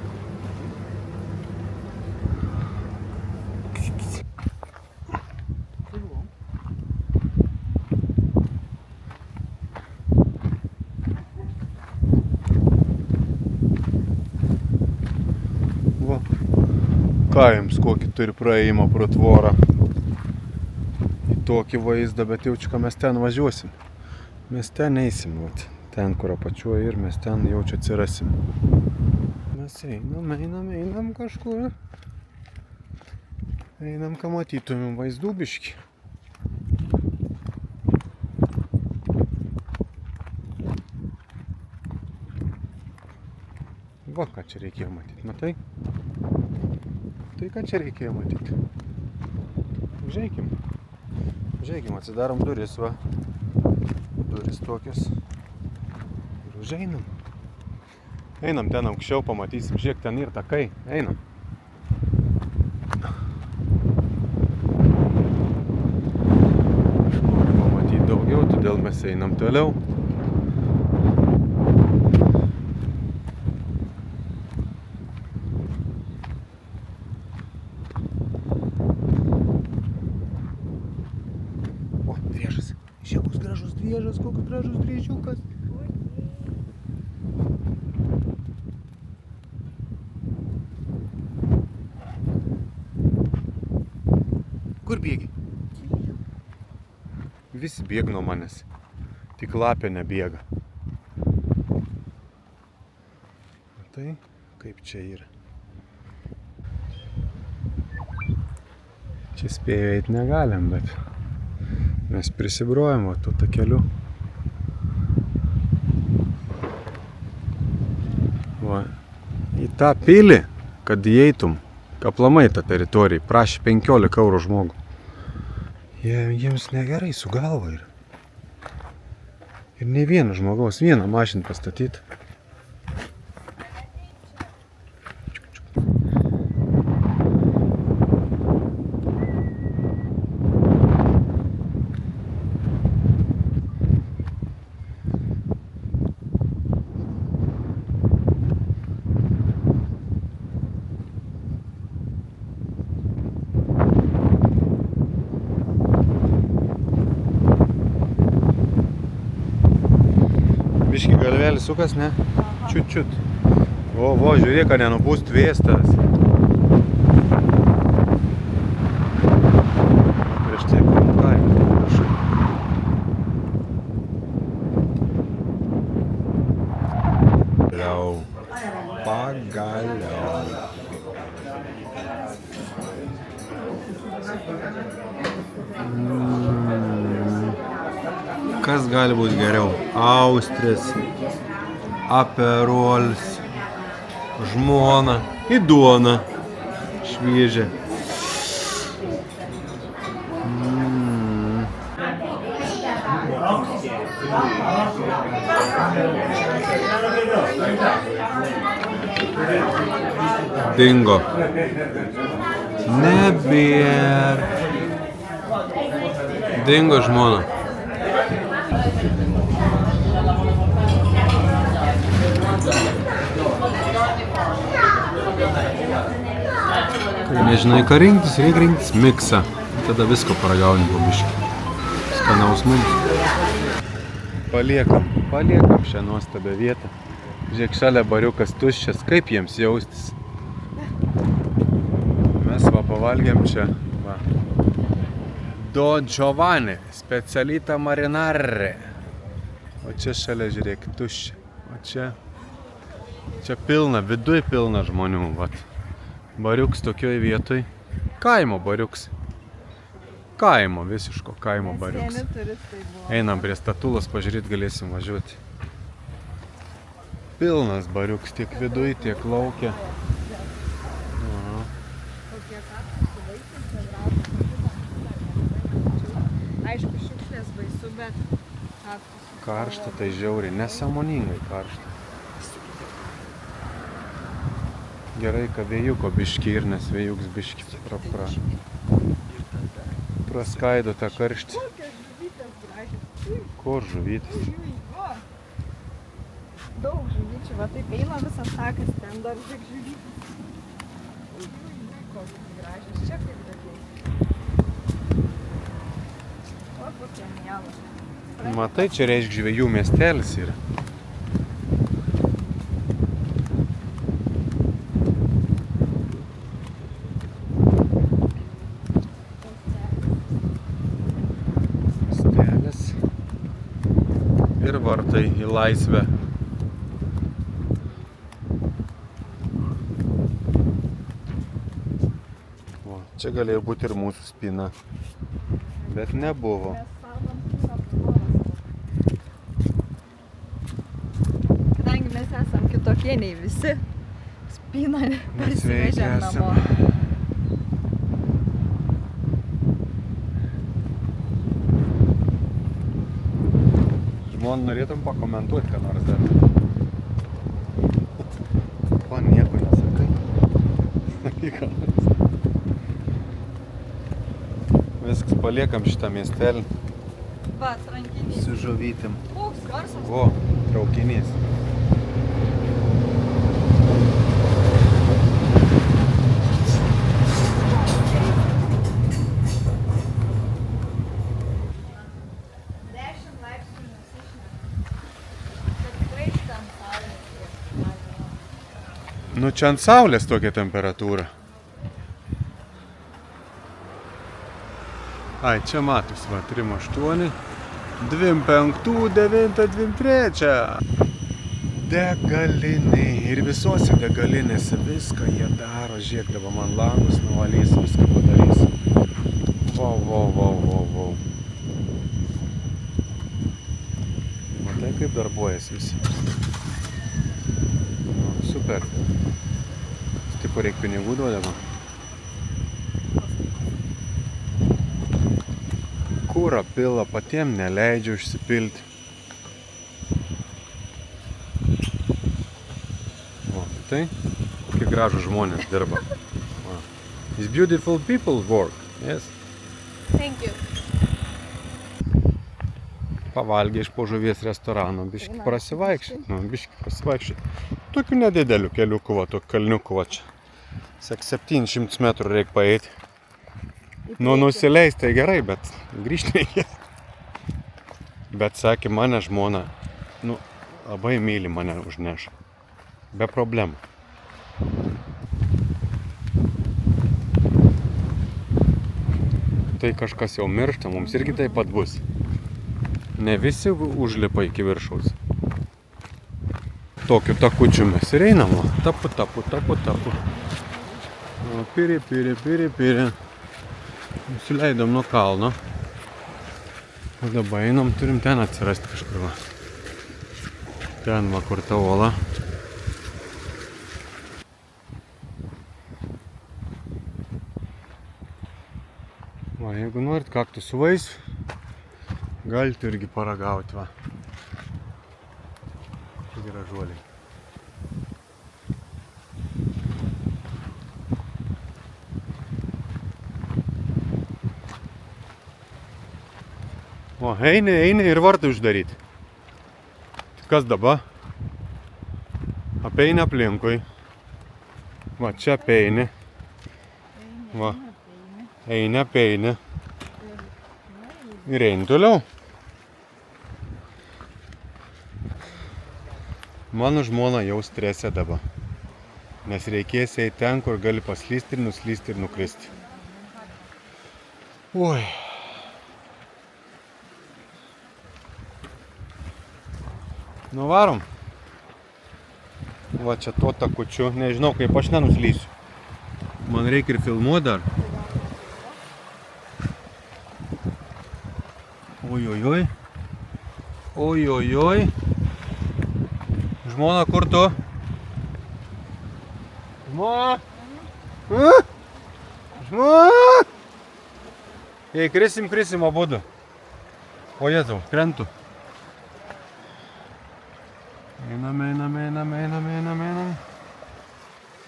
Va, kaims kokį turi praėjimą pro tvorą. Į tokį vaizdą, bet jaučiu, kad mes ten važiuosim. Mes ten eisim, vat. Ten, kur apačiuoja ir mes ten jaučiu atsirasim. Mes einam kažkur. Einam, ką matytumėm vaizdų biškį. Va, ką čia reikėjo matyti, matai? Tai ką čia reikėjo matyti? Užeikim. Užeikim, atsidarom duris, va. Duris tokios. Ir užeinam. Einam ten aukščiau, pamatysim. Žiūrėk, ten ir takai. Einam. Pamatyti daugiau, todėl mes einam toliau. O, driežas. Žiaus gražus driežas, koks gražus driežiukas. Kur bėgi? Visi bėg nuo manęs. Tik lapė nebėga. Tai kaip čia yra. Čia spėjo eit negalim, bet mes prisibrojam va tuo takeliu. Va. Į tą pilį, kad įeitum, aplamai tą teritoriją, prašė 15 eurų žmogų. Jiems negerai su galva yra. Ir ne vieno žmogaus, vieną mašiną pastatyti. Biški galvelis sukas, ne? Čiut. O, žiūrėk, kad nenupūst vėstas. Prieš tai kaimą. Liau. Pagaliau. Kas gali būti geriau? Austris, aperolis, žmona, į duoną šviežia. Dingo. Nebėr. Dingo žmona. Kai nežinai, ką rinktis, reikia rinktis miksą. Tada visko paragauni po biškį. Skanaus mums. Paliekam šią nuostabią vietą. Žiūrėk, šalia bariukas tuščias, kaip jiems jaustis. Mes pavalgėm čia. Va. Don Giovanni, specialita marinare. O čia šalia, žiūrėk, tuščia. O čia pilna, viduj pilna žmonių. Vat. Bariuks tokioj vietoj. Kaimo bariuks. Kaimo, visiško kaimo bariuks. Einam prie statulos, pažiūrėt galėsim važiuoti. Pilnas bariuks, tiek viduj, tiek laukia. Aišku, šiukšlės baisu, bet Karšta, tai žiauriai, nesąmoningai karšta. Gerai, kad vėjuko biški ir nes vėjuks biški praskaido tą karštį. kokios žuvytės gražios. Kur žuvytės? Daug žuvyčių, va taip eina visas takas, ten dar žiūrėk žuvytės. Kokios gražios, čia kaip gražiai. O kokie mielas. Matai, čia reiškia žvejų miestelis yra. Miestelis. Ir vartai į laisvę. O, čia galėjo būti ir mūsų spyna, bet nebuvo. Kadangi mes esam kitokie nei visi, spyną parsivežėm namo. Žmon, norėtum pakomentuoti, ką nors dar? O, nieko nesakai. Sakai, ką nors. Viskas, paliekam šitą miestelį Va, trankinys. su žuvytėm. Koks garsas. O, traukinys. Nu, čia ant saulės tokia temperatūra. Ai, čia matus, va, 3,8, 2,5, 9, 2,3. Degaliniai. Ir visose degalinėse viską jie daro. Žiūrėk, dabar man langus nuvalys, viską padarys. Vau. Matai, kaip darbuojas visi. Nu, super. Tipo, reik pinigų duodama. Kūrą pila, patiem neleidžia užsipilti. O, tai, kokie gražų žmonės dirba. O. It's beautiful people work, yes. Thank you. Pavalgė iš po žuvies restorano, biškį prasivaikščioti. Tokių nedidelių keliukų, va, tokių kalniukų, va čia. 700 metrų reikia paeiti. Nu, nusileis tai gerai, bet grįžti reikia. Bet sakė, mane žmona, nu, labai myli mane užneš. Be problemų. Tai kažkas jau miršta, mums irgi taip pat bus. Ne visi užlipa iki viršaus. tokiu takučiu mes ir einam. Tapu. O, piri. Nusileidom nuo kalno. O dabar einam, turim ten atsirasti kažkur. Va. Ten va, kur ta uola. Va, jeigu norit kaktusų vaisių, galite irgi paragauti, va. Čia gražuoliai. O, eini ir vartai uždaryti. Tai kas dabar? Apeini aplinkui. Va, čia apeini. Va. Eini, apeini. Ir eini toliau. Mano žmona jau stresė dabar. Nes reikės eiti ten, kur gali paslysti ir nuslysti ir nukristi. Oi. Nuvarom. Va čia tuo takučiu. Nežinau, kaip aš nenuslysiu. Man reikia ir filmuoti dar. Oi. Žmona, kur tu? Žmona? Žmona? Jei krisim abudu. O Jėzau, krentu.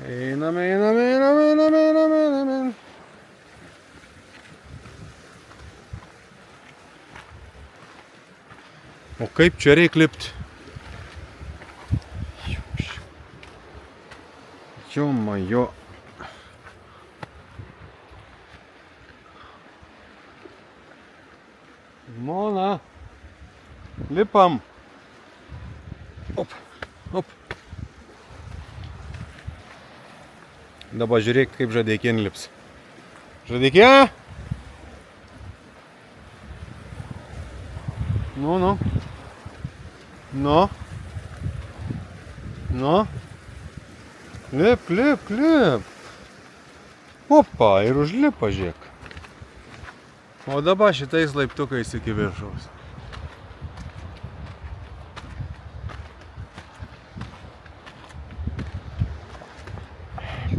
Einam. O kaip čia reikia lipti? Jo. Žmona. Lipam. Op. Dabar žiūrėk, kaip žadeikė lips. Žadeikė? Nu. Lip. Opa, ir užlipa, žiūrėk. O dabar šitais laiptukais iki viršaus.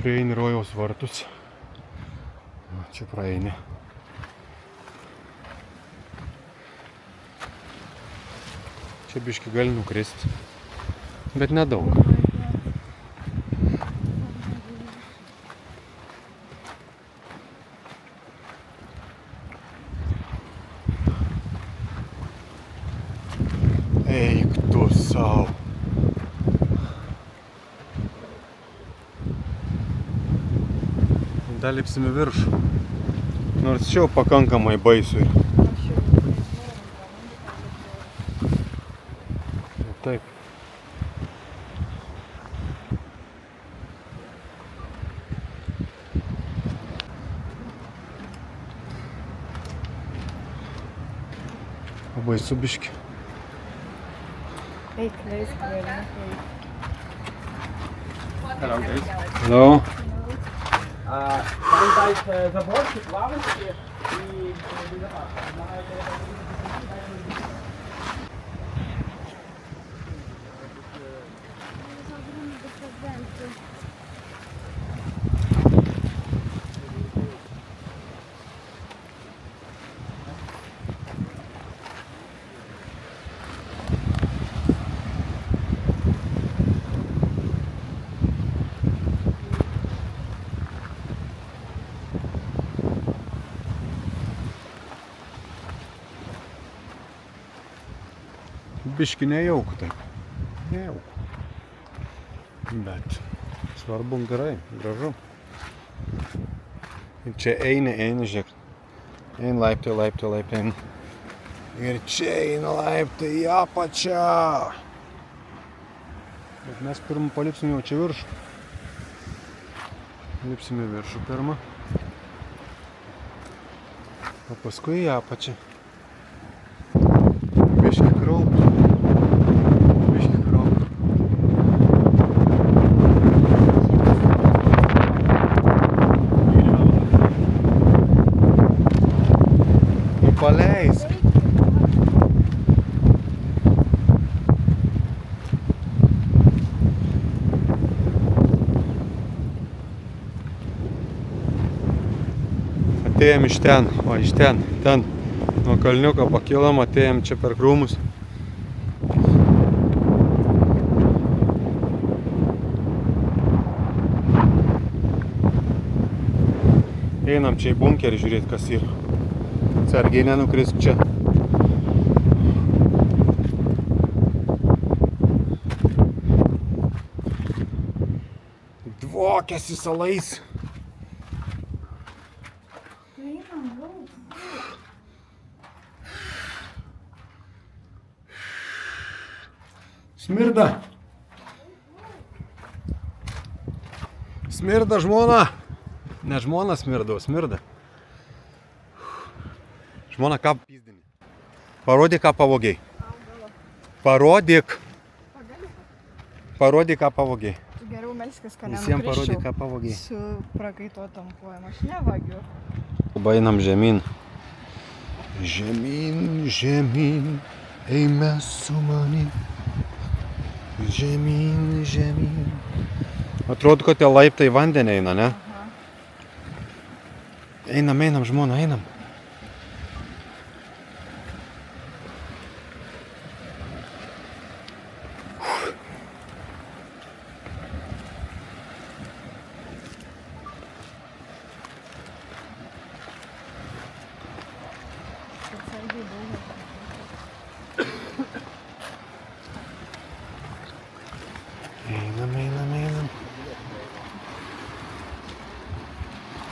Prieini rojaus vartus. Čia praeini. Čia biškį gali nukristi. Bet nedaug. Eik tu sau. Dar lipsime viršų. Nors čia jau pakankamai baisu. Taip. Baisu biškį. Eik, gali. Hello. Там дальше заборчик, лавочки и безопасно. Biškį nejauku taip. Nejauku. Bet svarbu gerai, gražu. Ir čia eini, žiūrėk. Eini laiptai. Ir čia eina laiptai į apačią. Bet mes pirmą palipsim jau čia viršų. Lipsime viršų pirmą. O paskui į apačią. Biškį kraup. atėjom iš ten, o iš ten, nuo kalniuko pakilom, atėjom čia per krūmus. Einam čia į bunkerį žiūrėti, kas yra. Atsargiai nenukrisk čia. Dvokiasi salais. Smirda. Smirda žmona. Ne žmona smirda, o smirda. Žmona ką pizdini? Parodyk, ką pavogiai. Parodyk. Parodyk, ką pavogiai. Tu geriau melskis, kad Visiems parodyk, ką pavogiai. Su prakaituotom kojom. Aš nevagiu. Einam žemyn. Žemyn, žemyn, eime su manim. Žemyn, žemyn. Atrodo, kad tie laiptai vandenį eina, ne? Einam, žmona, einam.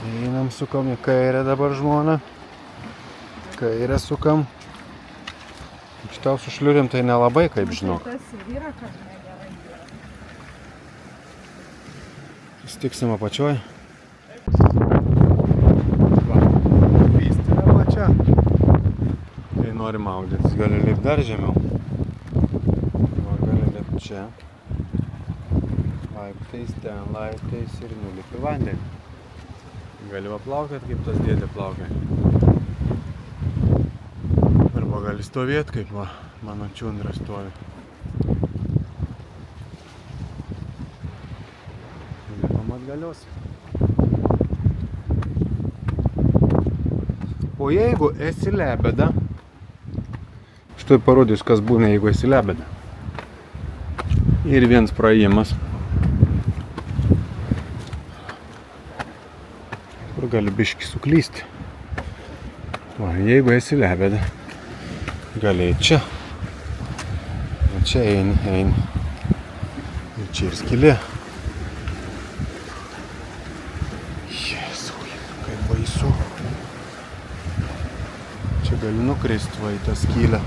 Einam, sukam į kairę dabar žmona. Kairę sukam. Šitau su šliurim tai nelabai, kaip žinau. Tas ir yra, kad negerai yra. Stiksim apačioj. Pystina pačia. Kai nori maudytis, gali lipti dar žemiau. O gali lipti čia. Laiptais ten, laiptais ir nulipi vandenį. Gali paplaukiat, kaip tas dėdė plaukia. Arba gali stovėti, kaip mano čiundra stovi. Lipam atgalios. O jeigu esi lebeda, štai parodys, kas būna, jeigu esi lebeda. Ir viens praėjimas. Kur gali biškį suklysti. Va, jeigu esi lebeda, gali čia. O čia eini. Ir čia ir skylė. Jėzau, kaip baisu. Čia gali nukristi va į tą skylę.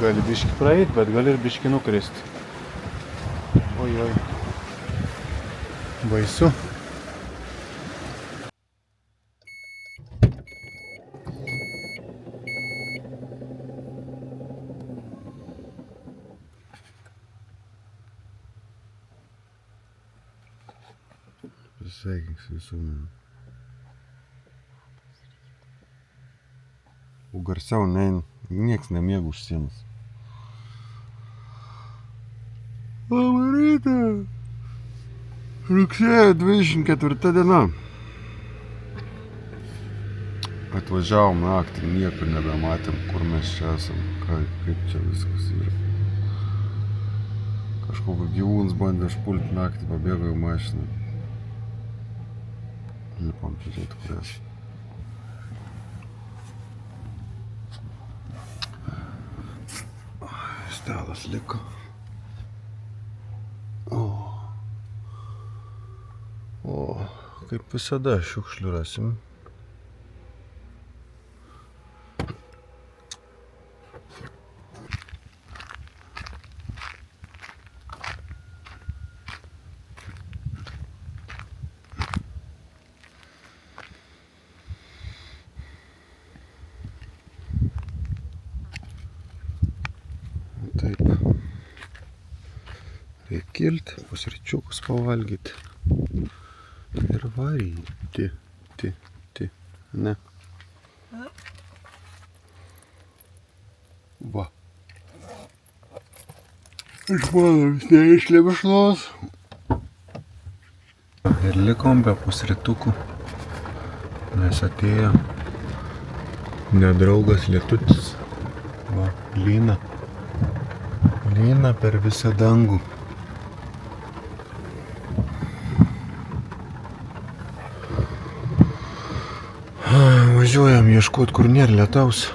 Gali biškį praeit, bet gali ir biškį nukristi. Oi. Baisu. Sveikins visuomenė. O garsiau nieks nemiega už sienos. Labą rytą! Rugsėjo 24 diena. Atvažiavom naktį, nieko nebematėm, kur mes čia esam, kaip čia viskas yra. Kažkokį gyvūnas bandė užpulti naktį, pabėgo į mašiną. Lipam žiūrėti, kur esu. Stalas liko. O, kaip visada šiukšlių rasim. Taip. Reikia kilti, pusryčiukus pavalgyti. Ir varyti. Ne. Va. Žmonėms neišlėpšlos. Ir likom be pusrytukų. Mes atėjo nedraugas lietutis. Va, lyna. Lyna per visą dangų. Važiuojam ieškot, kur nėra lietaus.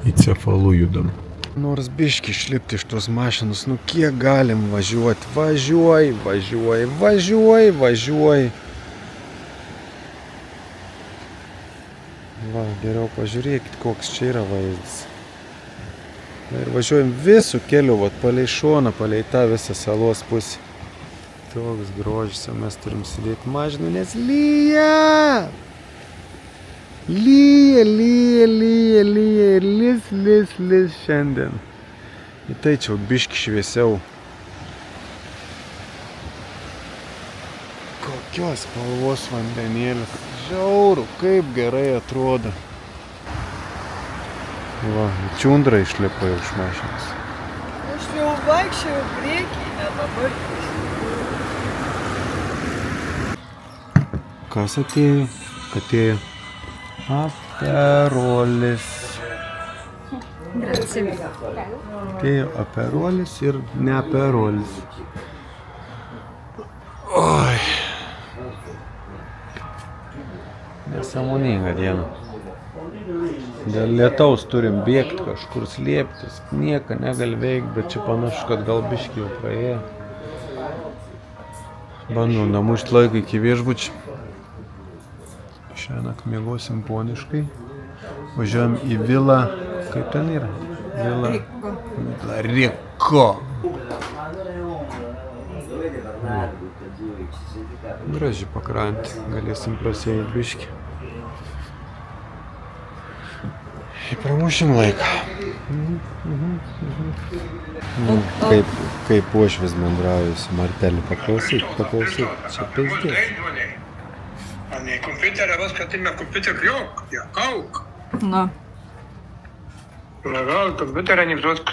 Į Cefalų judam. Nors biškį išlipti iš tos mašinos, nu kiek galim važiuoti. Važiuoj. Va, geriau pažiūrėkit, koks čia yra vaizdas. Ir važiuojam visų kelių, vat palei šoną, palei tą visą salos pusę. Toks grožis, o mes turim sėdėti mašinų, nes lyja! Lyja ir lis šiandien. Į tai čia biškį šviesiau. Kokios spalvos vandenėlis. Žiauru, kaip gerai atrodo. Va, čiundra išlipa jau iš mašinos. Aš jau vaikščiau priekį, net dabar. Kas atėjo? Atėjo aperolis. Grazie. Atėjo aperolis ir ne aperolis. Oi. Nesąmoninga diena. Dėl lietaus turim bėgti, kažkur slėptis. Nieko negali veikti, bet čia panašu, kad gal biškį jau praėjo. Bandom namušt laiką iki viešbučių. Šiandien miegosim poniškai. Važiuojam į vilą. Kaip ten yra? Vila Riko. Graži pakrantė. Galėsim prasėjti biškį. Ir pramušim laiką. Kaip uošvis bendrauju su Marteliu. Paklausyk. Čia pizdės. אני קומפיוטר, אבל שקטים מהקומפיוטר קלוק, יא קאוק. Nu, אבל קומפיוטר אני בזאת.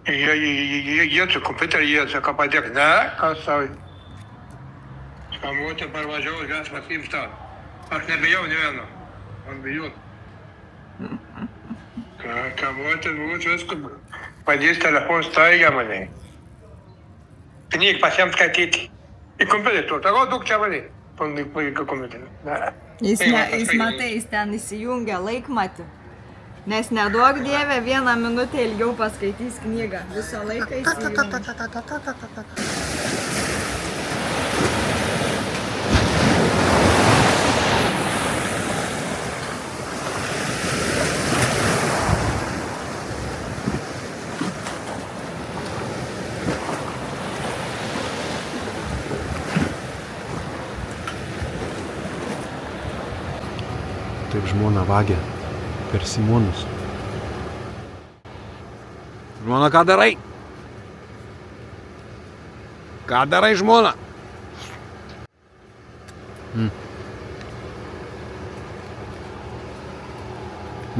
Jėčiu, kompiuterį jėčiu, ką padėk, ne, kas savai. Skamuoti parvažiavau, vienas matym tą. Aš nebijau ne vieno, man bijau. Kamuoti, būčiau viską, padės telefonus taigia mane. Knygą pasiems skaityti. Į kompiuterį tu, tavo daug čia valį. Pavyko kompiuterį. jis matai, jis ten įsijungia laikmatį. Nes neduok dievę, 1 minutę ilgiau paskaitys knygą. Visą laiką įsijungia. Taip žmona vagia per Simonus. Žmona, ką darai? Ką darai, žmona?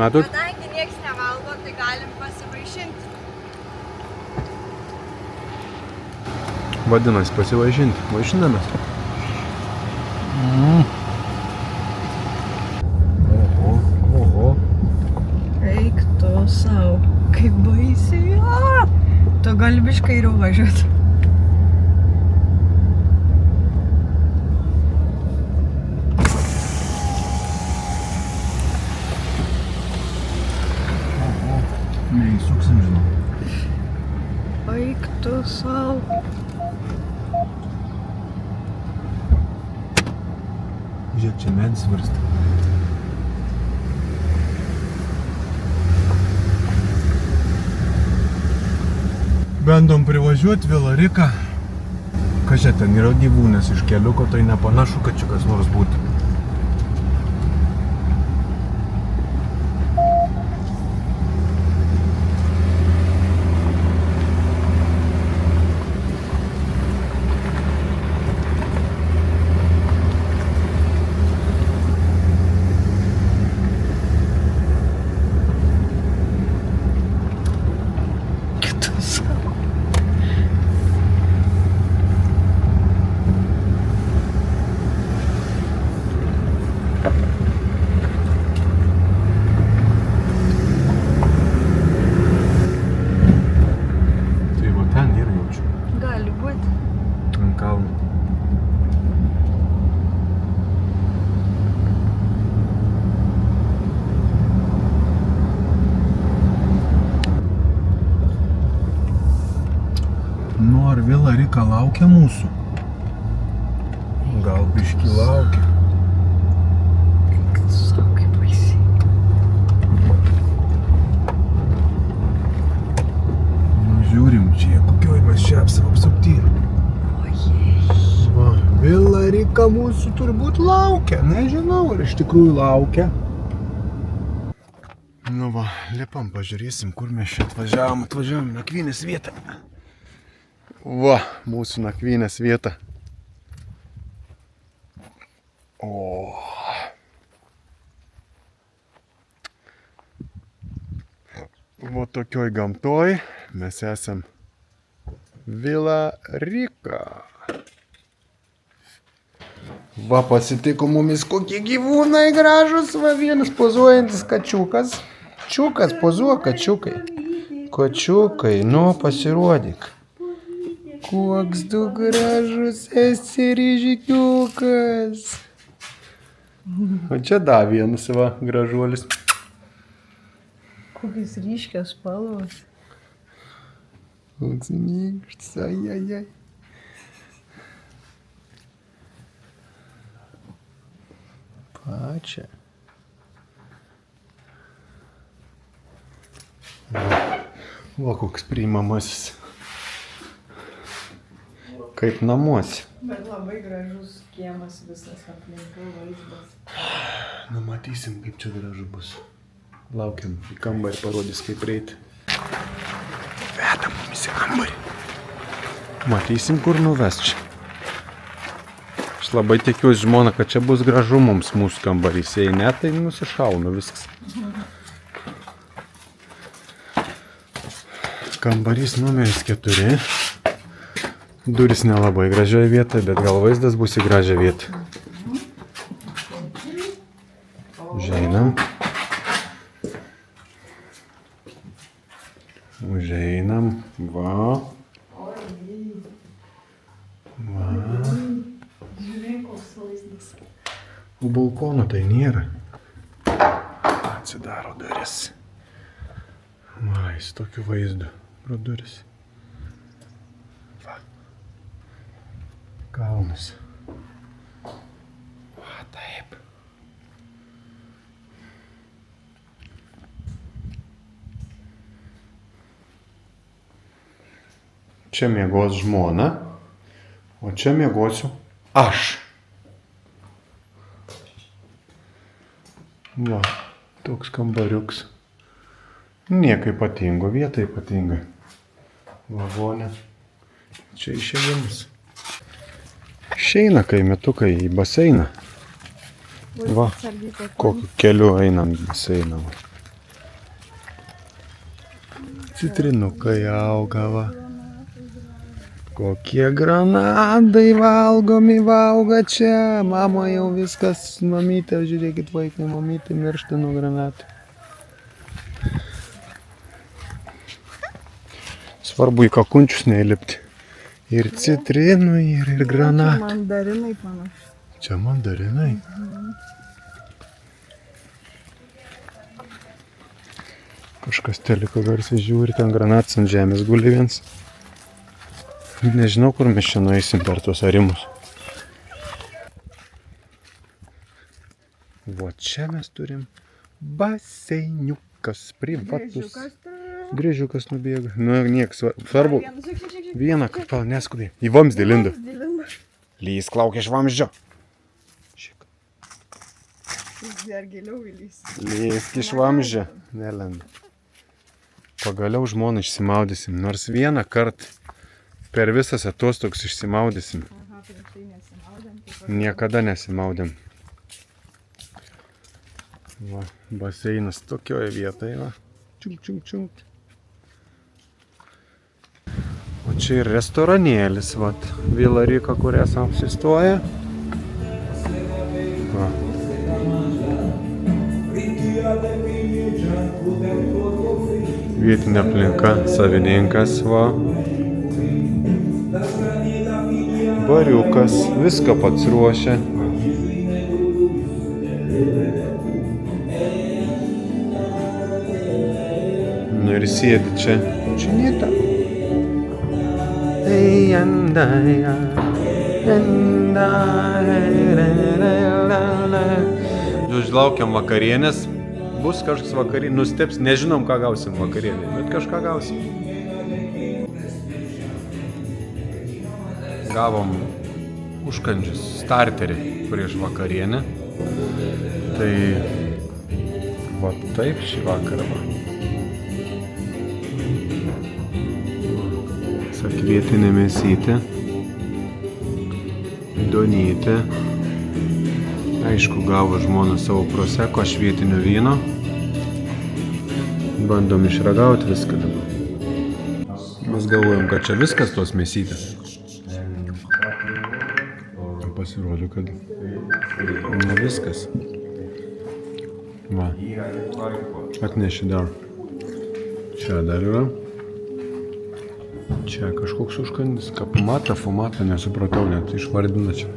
Matot? Kadangi nieks nevalgo, tai galim pasivaišinti. Vadinasi, pasivaišinti. Vaišinamės. Oho. Eik tu sau, kaip baisiai. Tu gali biškai kairiau važiuoti. Neįsuksim, žinau. Eik tu sau. Žiūrėk, čia medis virsta. Bandom privažiuoti Vila Riką. Kas čia ten yra gyvūnas iš keliuko, tai nepanašu, kad čia kas nors būtų. Nu, ar Vila Rika laukia mūsų? Gal biški laukia. Kaip baisiai. Nu, žiūrim čia, kokioj mes čia apsupti. Va, Vila Rika mūsų turbūt laukia. Nežinau, ar iš tikrųjų laukia. Nu va, lipam, pažiūrėsim, kur mes čia atvažiavom. Atvažiavom nakvynės vietą. Va, mūsų nakvynės vieta. O. Va tokioj gamtoj mes esam Vila Rika. Va, pasitiko mumis kokie gyvūnai gražus, va, vienas pozuojantis kačiukas. Čiukas, pozuok, kačiukai. Kačiukai, nu, pasirodyk. Koks tu gražus esi ryžikiukas. O čia dar vienas, va, gražuolis. Kokios ryškios spalvos. Koks mykštas, ai. Pačia. Va, koks priimamasis. Kaip namuose. Bet labai gražus kiemas visas aplinka vaizdas. Nu, matysim, kaip čia gražu bus. Laukiam į kambarį, parodys, kaip reiti. Veda mumis į kambarį. Matysim, kur nuves čia. Aš labai tikiuosi, žmona, kad čia bus gražu mums mūsų kambarys. Jei ne, tai nusišaunu viskas. Kambarys numeris 4. Duris nelabai gražioje vietoje, bet gal vaizdas bus į gražią vietą. Užeinam. Užeinam. Va. Va. O balkono tai nėra. Atsidaro duris. Va, jis tokiu vaizdu pro duris. Va. Kalnas. Va, taip. Čia miegos žmona, o čia miegosiu aš. Va, toks kambariuks. Nieko ypatingo, vieta ypatinga. Vagonė. Čia išėjimas. Išeina kaimietukai į baseiną. Va, kokiu keliu einam į baseiną. Citrinukai auga, va. Kokie granatai valgomi, valgo čia. Mama jau viskas, mamytė, žiūrėkit vaikai, mamytė miršta nuo granatų. Svarbu į kakunčius neįlipti. Ir citrinų, ir granatų. Mandarinai panašu. Čia mandarinai. Kažkas teliko garsiai žiūri, ten granatas ant žemės guli viens. Nežinau, kur mes čia nueisim per tuos arimus. Va čia mes turim baseiniukas privatus. Grįžiukas nubėga. Nu, nieks, svarbu. Vieną kartą neskubė. Į vamzdį lindo. Lysk, laukia iš vamzdžio. Šiek. Dar giliau įlys. Lysk iš vamzdžio. Nelenda. Pagaliau žmoną išsimaudysim. Nors vieną kartą per visas atostogas išsimaudysim. Aha, prieš tai nesimaudėm. Niekada nesimaudėm. Va, baseinas tokioje vietoje, va. Čiunk. O čia ir restoranėlis, vat. Vila Rika, kur esam apsistoję. Va. Vietinė aplinka, savininkas, va. Bariukas, viską pats ruošia. Nu ir sėdi čia. Čia nieta. Žodžiu, laukiam vakarienės. Bus kažkas vakarienė, nusteps, nežinom, ką gausim vakarienė, bet kažką gausim. Gavom užkandžius, starterį prieš vakarienę. Tai va taip šį vakarą. Sakvietinė mėsytė, donytė. Aišku, gavo žmona savo proseko, aš vietinio vyno. Bandom išragauti viską dabar. Mes galvojam, kad čia viskas tos mėsytės. Pasirodo, kad ne viskas. Va. Atneši dar. Čia dar yra. Čia kažkoks užkandis. Fumata, nesupratau, net išvardina čia.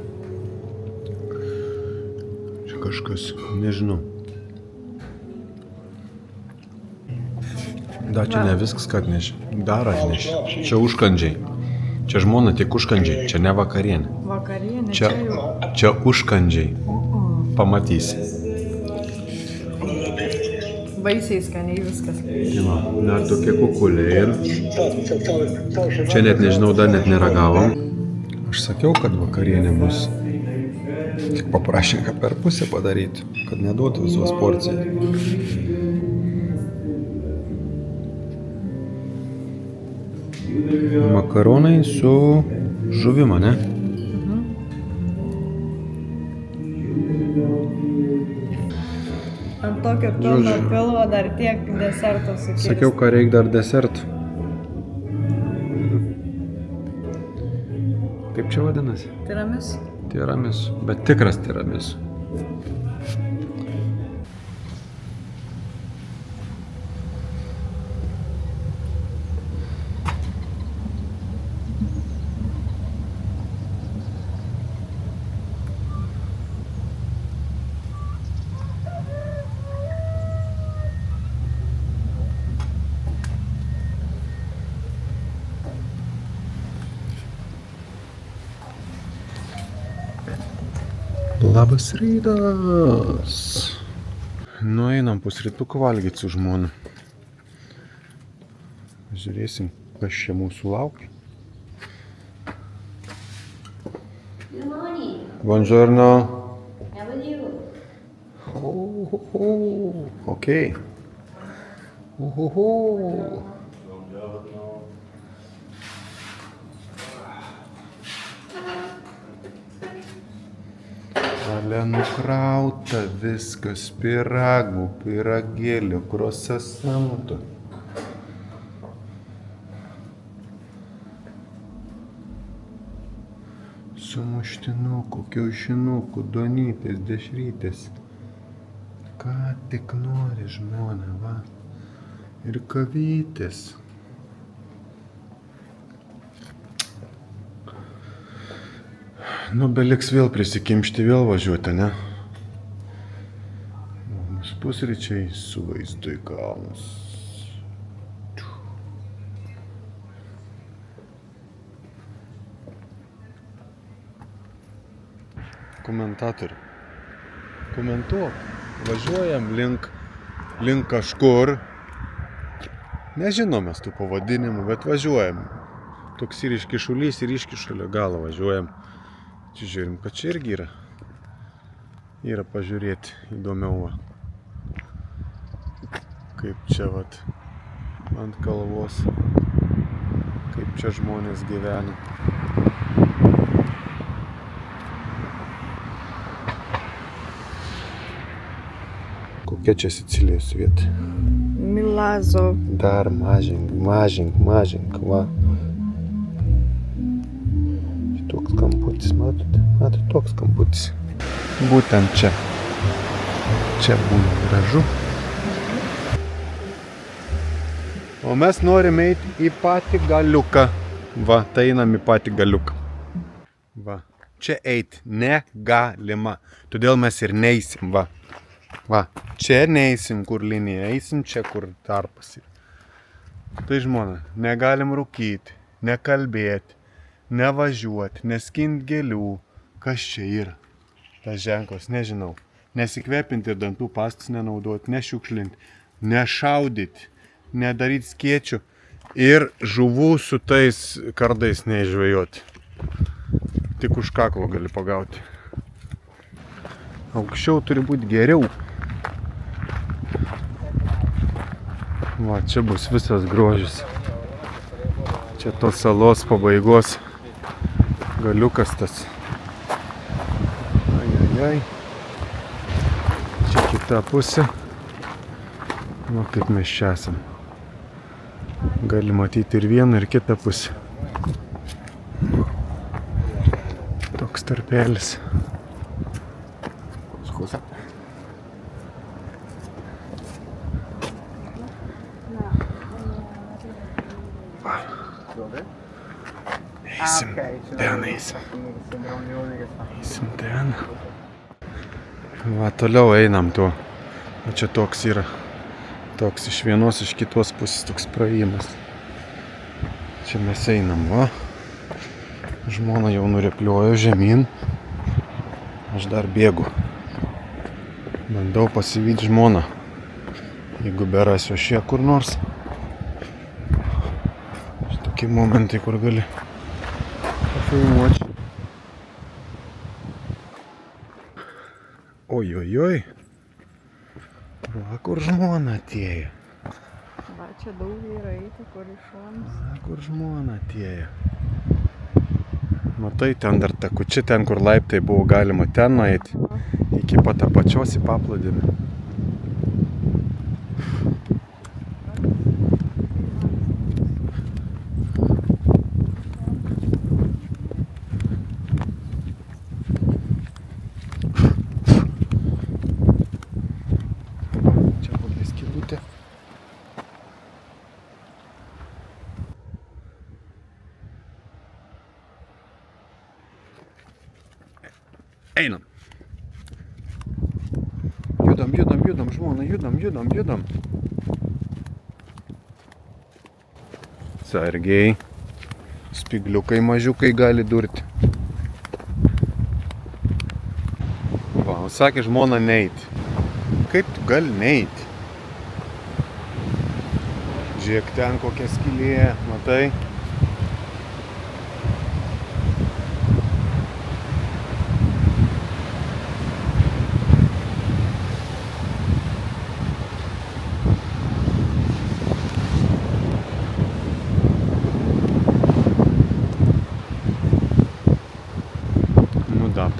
Kažkas, nežinau. Da, čia ne viskas, kad atnešė. Dar atnešė. Čia užkandžiai. Čia žmona tik užkandžiai. Čia ne vakarienė. Vakarienė čia jau. Čia užkandžiai. Pamatysi. Baisiai skaniai viskas. Tai va, dar tokie kukuliai ir čia net nežinau, dar net neragavom. Aš sakiau, kad vakarienė bus. Tik paprašė, kad per pusę padaryti, kad neduotų visos porcijos. Makaronai su žuvima, ne? Ant tokio pilno pilvo dar tiek deserto sukirsti. Sakiau, ką reikia dar desertų. Kaip čia vadinasi? Tiramisu. Tiramisu, bet tikras tiramisu. Labas rytas. Nueinam pusrytukų valgyti su žmona. Žiūrėsim, kas čia mūsų laukia. Good morning. Buongiorno. How are you? Okay. Ale nukrauta viskas, pyragų, pyragėlių, krosesantų. Sumuštinukų, kiaušinukų, donytės, dešrytės. Ką tik nori žmona, va. Ir kavytės. Nu, beliks vėl prisikimšti, vėl važiuoti, ne? Mūsų pusryčiai su vaizdu į kalnus. Komentatorių. Komentuok. Važiuojam link kažkur. Nežinom mes tų pavadinimų, bet važiuojam. Toks ir iškišulys, ir iškišulio galo važiuojam. Čia žiūrim, kad čia irgi yra pažiūrėti įdomiau. Kaip čia vat ant kalvos, kaip čia žmonės gyvena. Kokia čia Sicilijos vieta? Milazzo. Dar mažink, va. Toks kamputis, matote, toks kamputis. Būtent čia. Čia būna gražu. O mes norime eiti į patį galiuką. Va, tai einam į patį galiuką. Va, čia eiti negalima. Todėl mes ir neisim, va. Va, čia neisim, kur linija, eisim čia, kur tarpas. Tai žmona, negalim rūkyti, nekalbėti. nevažiuoti, neskint gėlių. Kas čia yra? Tas ženklas, nežinau. Nesikvepinti ir dantų pastus nenaudoti, nešiukšlinti, nešaudyti, nedaryti skėčių ir žuvų su tais kardais neižvejoti. Tik už kaklo gali pagauti. Aukščiau turi būti geriau. Va, čia bus visas grožis. Čia tos salos pabaigos galiukas tas. Ai. Čia kita pusė. Nu, kaip mes čia esam. Gali matyti ir vieną, ir kitą pusę. Toks tarpelis. Scusa. Eisim ten, eisim ten. Va, toliau einam tuo. O čia toks yra. Toks iš vienos, iš kitos pusės toks praėjimas. Čia mes einam, va. Žmona jau nurepliojo žemyn. Aš dar bėgu. Bandau pasivyti žmoną. Jeigu berasiu aš ją kur nors. Tokie momentai, kur gali pafilmuoti. Oi. Va, kur žmona atėjo. Va, čia daug yra eiti, kur iš šonus. Va, kur žmona atėjo. Matai, ten dar takuči, ten kur laiptai buvo galima ten nueiti. Iki pat apačios į paplūdimį. Čia kokia skylutė. Einam. Judam, žmona, judam. Sargiai. Spigliukai mažiukai gali durti. Va, sakė žmona neiti. Kaip tu gali neiti? Žiūrėk, ten kokia skylė, matai?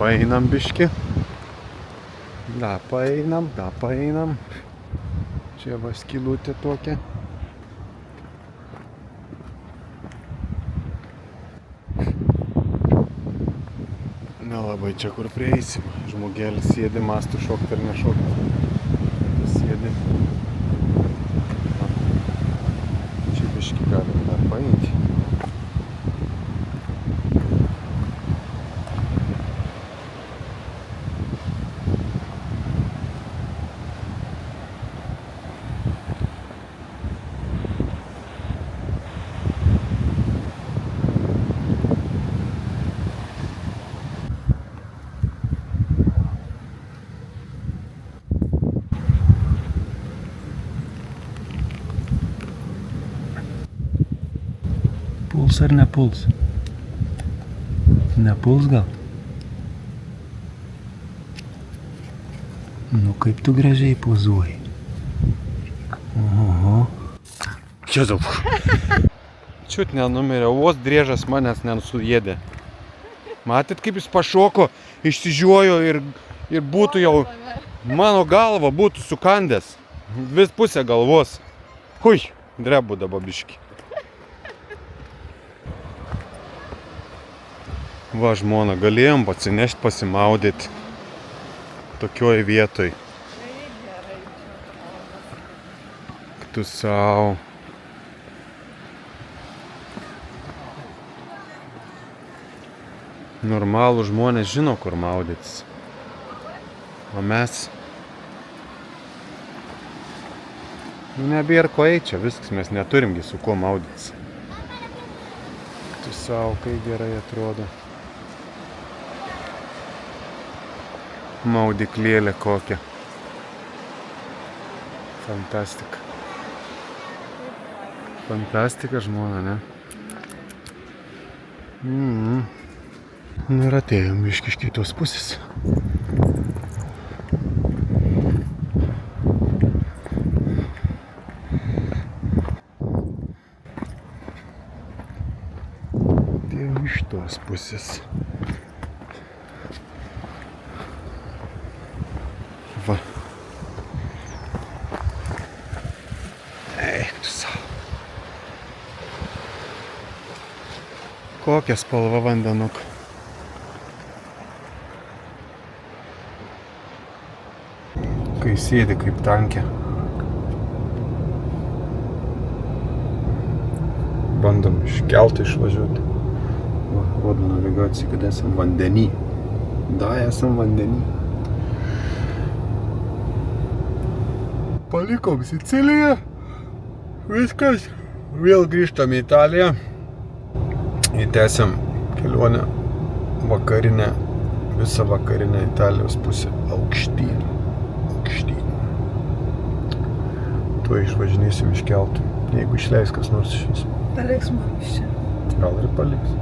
Paeinam biški. Da, paeinam. Čia va skylutė tokia. Nelabai čia kur prieisim. Žmogelis sėdi, mastų šokti ar nešokti. Sėdi. Čia biški galim dar paeiti. Puls ar nepuls? Nepuls gal? Nu kaip tu gražiai pozuoji. Oho. Jėzau. Čiut nenumirė, vos driežas manęs nesuėdė. Matėt, kaip jis pašoko, išsižiojo ir būtų jau mano galva būtų sukandęs. Vis pusę galvos. Hui, drebu dabar biški. Va, žmona, galėjom atsinešti pasimaudyti tokioj vietoj. Tu sau. Normalų žmonės žino, kur maudytis. O mes... Nebėra ko eiti čia, viskas, mes neturimgi su kuo maudytis. Tu savo, kai gerai atrodo. Maudyklėlė kokia. Fantastika. Fantastika, žmona, ne? Nu ir atėjom iš kitos pusės. Atėjom iš tos pusės. Va. Eik tu savo. Kokia spalva vandenuk. Kai sėdi kaip tankė. Bandom iš kelto išvažiuoti. Va, rodo navigacija, kad esam vandenį. Da, esam vandenį. Palikom Siciliją. Viskas. Vėl grįžtam į Italiją. Įtęsiam kelionę vakarinę, visą vakarinę Italijos pusę aukštyn. Tuo išvažinėsim iš keltų, jeigu išleis kas nors iš jais. Paliks man iš čia. Gal ir paliks.